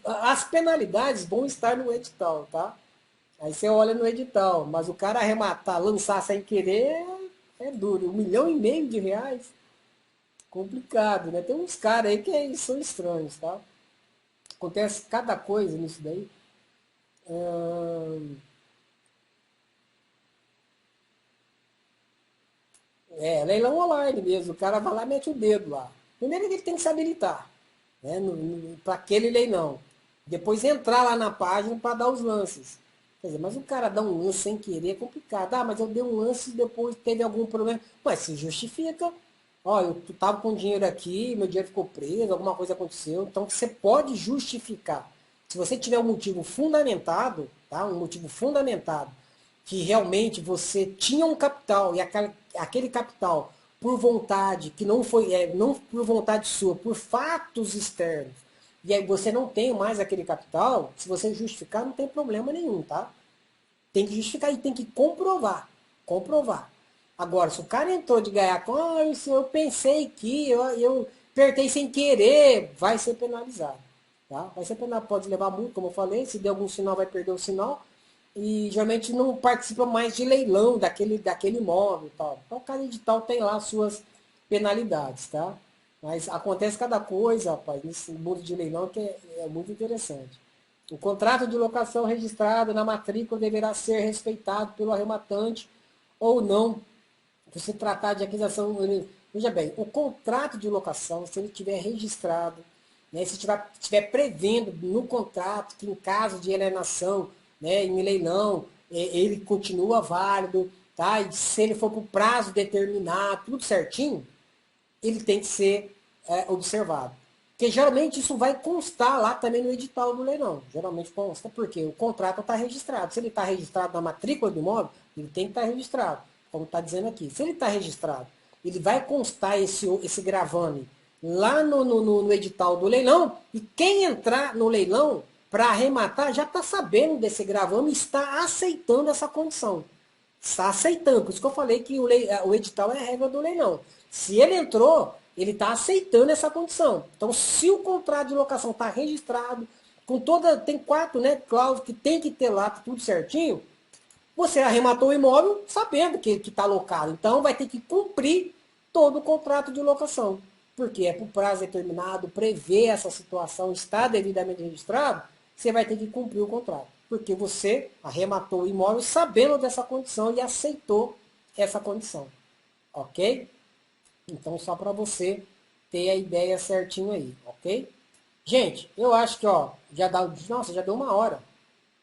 As penalidades vão estar no edital, tá? Aí você olha no edital, mas o cara arrematar, lançar sem querer, é duro. 1,5 milhão de reais, complicado, né? Tem uns caras aí que são estranhos, tá? Acontece cada coisa nisso daí. Leilão online mesmo. O cara vai lá e mete o dedo lá. Primeiro ele tem que se habilitar, né? Para aquele leilão. Depois entrar lá na página para dar os lances. Quer dizer, mas o cara dá um lance sem querer é complicado. Ah, mas eu dei um lance e depois teve algum problema. Mas se justifica. Ó, eu tava com dinheiro aqui, meu dinheiro ficou preso, alguma coisa aconteceu. Então você pode justificar. Se você tiver um motivo fundamentado, tá? Um motivo fundamentado, que realmente você tinha um capital e aquele capital por vontade, que não foi, não por vontade sua, por fatos externos, e aí você não tem mais aquele capital, se você justificar, não tem problema nenhum, tá? Tem que justificar e tem que comprovar. Comprovar. Agora, se o cara entrou de ganhar com, ah, isso eu pensei que, eu apertei sem querer, vai ser penalizado. Tá? Vai ser penalizado, pode levar muito, como eu falei, se der algum sinal, vai perder o sinal. E geralmente não participa mais de leilão daquele imóvel e tal. Então cada edital tem lá suas penalidades, tá? Mas acontece cada coisa, rapaz, nesse mundo de leilão que é muito interessante. O contrato de locação registrado na matrícula deverá ser respeitado pelo arrematante ou não, se tratar de aquisição. Veja bem, o contrato de locação, se ele tiver registrado, né, se estiver prevendo no contrato que em caso de alienação, né, em leilão, ele continua válido, tá? E se ele for para o prazo determinado, tudo certinho, ele tem que ser observado. Porque geralmente isso vai constar lá também no edital do leilão. Geralmente consta, porque o contrato está registrado. Se ele está registrado na matrícula do imóvel, ele tem que estar registrado, como está dizendo aqui. Se ele está registrado, ele vai constar esse gravame lá no edital do leilão, e quem entrar no leilão para arrematar já está sabendo desse gravame e está aceitando essa condição. Está aceitando. Por isso que eu falei que o edital é a regra do leilão. Se ele entrou, ele está aceitando essa condição. Então, se o contrato de locação está registrado, com toda, tem 4, né, cláusulas que tem que ter lá, tudo certinho, você arrematou o imóvel sabendo que está locado. Então, vai ter que cumprir todo o contrato de locação. Porque é por prazo determinado, prevê essa situação, está devidamente registrado, você vai ter que cumprir o contrato. Porque você arrematou o imóvel sabendo dessa condição e aceitou essa condição. Ok? Então, só para você ter a ideia certinho aí, ok? Gente, eu acho que, ó, já dá, nossa, já deu uma hora.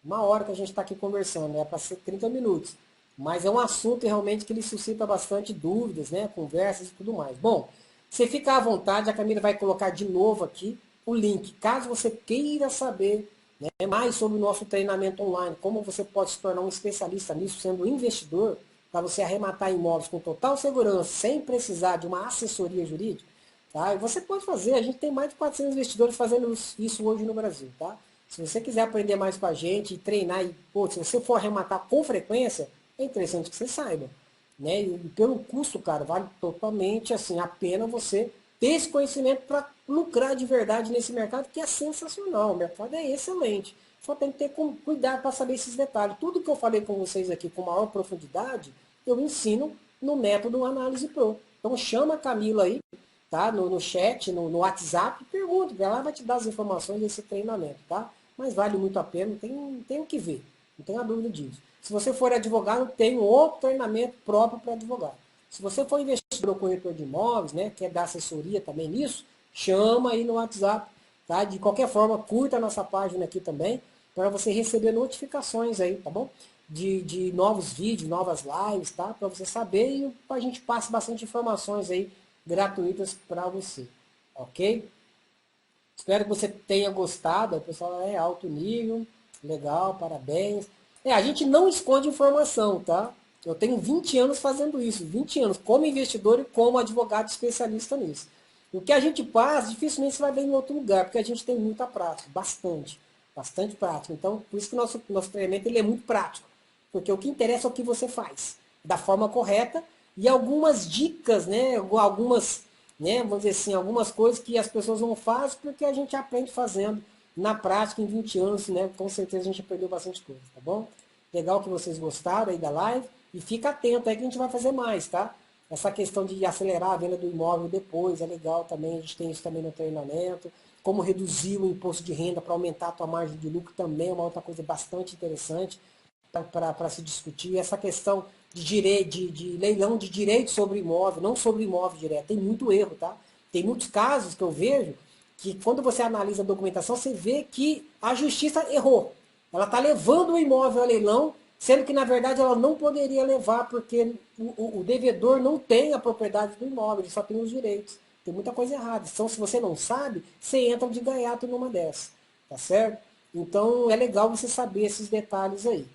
Uma hora que a gente está aqui conversando, é para ser 30 minutos. Mas é um assunto realmente que ele suscita bastante dúvidas, né? Conversas e tudo mais. Bom, você fica à vontade, a Camila vai colocar de novo aqui o link. Caso você queira saber, né, mais sobre o nosso treinamento online, como você pode se tornar um especialista nisso, sendo investidor, para você arrematar imóveis com total segurança, sem precisar de uma assessoria jurídica, tá? E você pode fazer, a gente tem mais de 400 investidores fazendo isso hoje no Brasil, tá? Se você quiser aprender mais com a gente e treinar, e, pô, se você for arrematar com frequência, é interessante que você saiba. Né? E pelo custo, cara, vale totalmente assim, a pena você ter esse conhecimento para lucrar de verdade nesse mercado, que é sensacional. O mercado é excelente. Só tem que ter cuidado para saber esses detalhes. Tudo que eu falei com vocês aqui com maior profundidade, eu ensino no método Análise Pro. Então chama a Camila aí, tá? No chat, no WhatsApp, pergunta, ela vai te dar as informações desse treinamento, tá? Mas vale muito a pena, tem o que ver, não tenha dúvida disso. Se você for advogado, tem um outro treinamento próprio para advogado. Se você for investidor ou corretor de imóveis, né, quer dar assessoria também nisso, chama aí no WhatsApp, tá? De qualquer forma, curta a nossa página aqui também, para você receber notificações aí, tá bom? De novos vídeos, novas lives, tá? Para você saber e a gente passa bastante informações aí gratuitas para você, ok? Espero que você tenha gostado. O pessoal é alto nível, legal, parabéns. A gente não esconde informação, tá? Eu tenho 20 anos fazendo isso, 20 anos como investidor e como advogado especialista nisso. O que a gente passa, dificilmente você vai ver em outro lugar, porque a gente tem muita prática, bastante prática. Então, por isso que o nosso treinamento ele é muito prático, porque o que interessa é o que você faz, da forma correta, e algumas dicas, né, algumas, né, vamos dizer assim, algumas coisas que as pessoas não fazem, porque a gente aprende fazendo na prática em 20 anos, né, com certeza a gente aprendeu bastante coisa, tá bom? Legal que vocês gostaram aí da live, e fica atento aí que a gente vai fazer mais, tá? Essa questão de acelerar a venda do imóvel depois é legal também, a gente tem isso também no treinamento. Como reduzir o imposto de renda para aumentar a tua margem de lucro também é uma outra coisa bastante interessante para se discutir. Essa questão de leilão de direito sobre imóvel, não sobre imóvel direto, tem muito erro, tá? Tem muitos casos que eu vejo que quando você analisa a documentação, você vê que a justiça errou. Ela está levando o imóvel a leilão, sendo que na verdade ela não poderia levar, porque o devedor não tem a propriedade do imóvel, ele só tem os direitos. Tem muita coisa errada. Então, se você não sabe, você entra de gaiato numa dessas. Tá certo? Então, é legal você saber esses detalhes aí.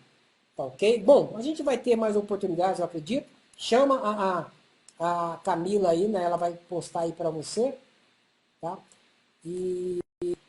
Tá ok? Bom, a gente vai ter mais oportunidades, eu acredito. Chama a Camila aí, né? Ela vai postar aí para você. Tá? E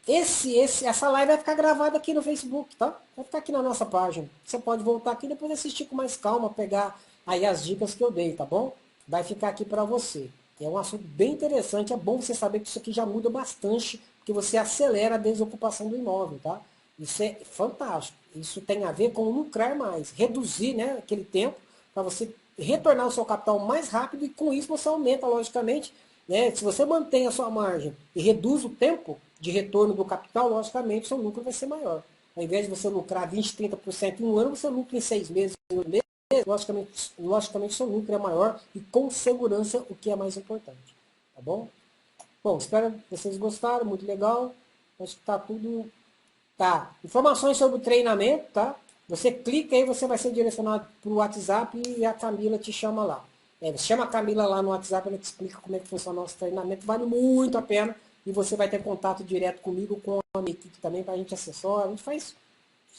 essa live vai ficar gravada aqui no Facebook, tá? Vai ficar aqui na nossa página. Você pode voltar aqui e depois assistir com mais calma, pegar aí as dicas que eu dei, tá bom? Vai ficar aqui para você. É um assunto bem interessante, é bom você saber que isso aqui já muda bastante, porque você acelera a desocupação do imóvel, tá? Isso é fantástico. Isso tem a ver com lucrar mais, reduzir, né, aquele tempo para você retornar o seu capital mais rápido e com isso você aumenta, logicamente, né? Se você mantém a sua margem e reduz o tempo de retorno do capital, logicamente seu lucro vai ser maior. Ao invés de você lucrar 20, 30% em um ano, você lucra em 6 meses, em 8 meses, logicamente seu lucro é maior e com segurança, o que é mais importante. Tá bom? Bom, espero que vocês gostaram, muito legal. Acho que tá tudo. Tá. Informações sobre o treinamento, tá? Você clica aí, você vai ser direcionado para o WhatsApp e a Camila te chama lá. Você chama a Camila lá no WhatsApp, ela te explica como é que funciona o nosso treinamento. Vale muito a pena. E você vai ter contato direto comigo, com a minha equipe também, para a gente assessorar. A gente faz,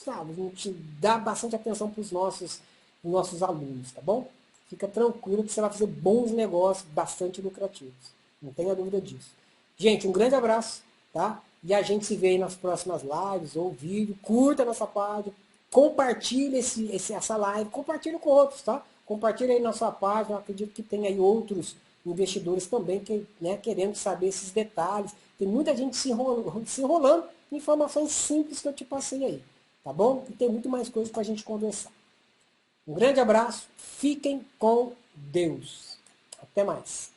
sabe, a gente dá bastante atenção para os nossos alunos, tá bom? Fica tranquilo que você vai fazer bons negócios, bastante lucrativos. Não tenha dúvida disso. Gente, um grande abraço, tá? E a gente se vê aí nas próximas lives ou vídeo. Curta a nossa página, compartilhe essa live, compartilhe com outros, tá? Compartilhe aí na sua página. Eu acredito que tem aí outros investidores também que, né, querendo saber esses detalhes. Tem muita gente se enrolando em informações simples que eu te passei aí, tá bom? E tem muito mais coisas para a gente conversar. Um grande abraço, fiquem com Deus. Até mais.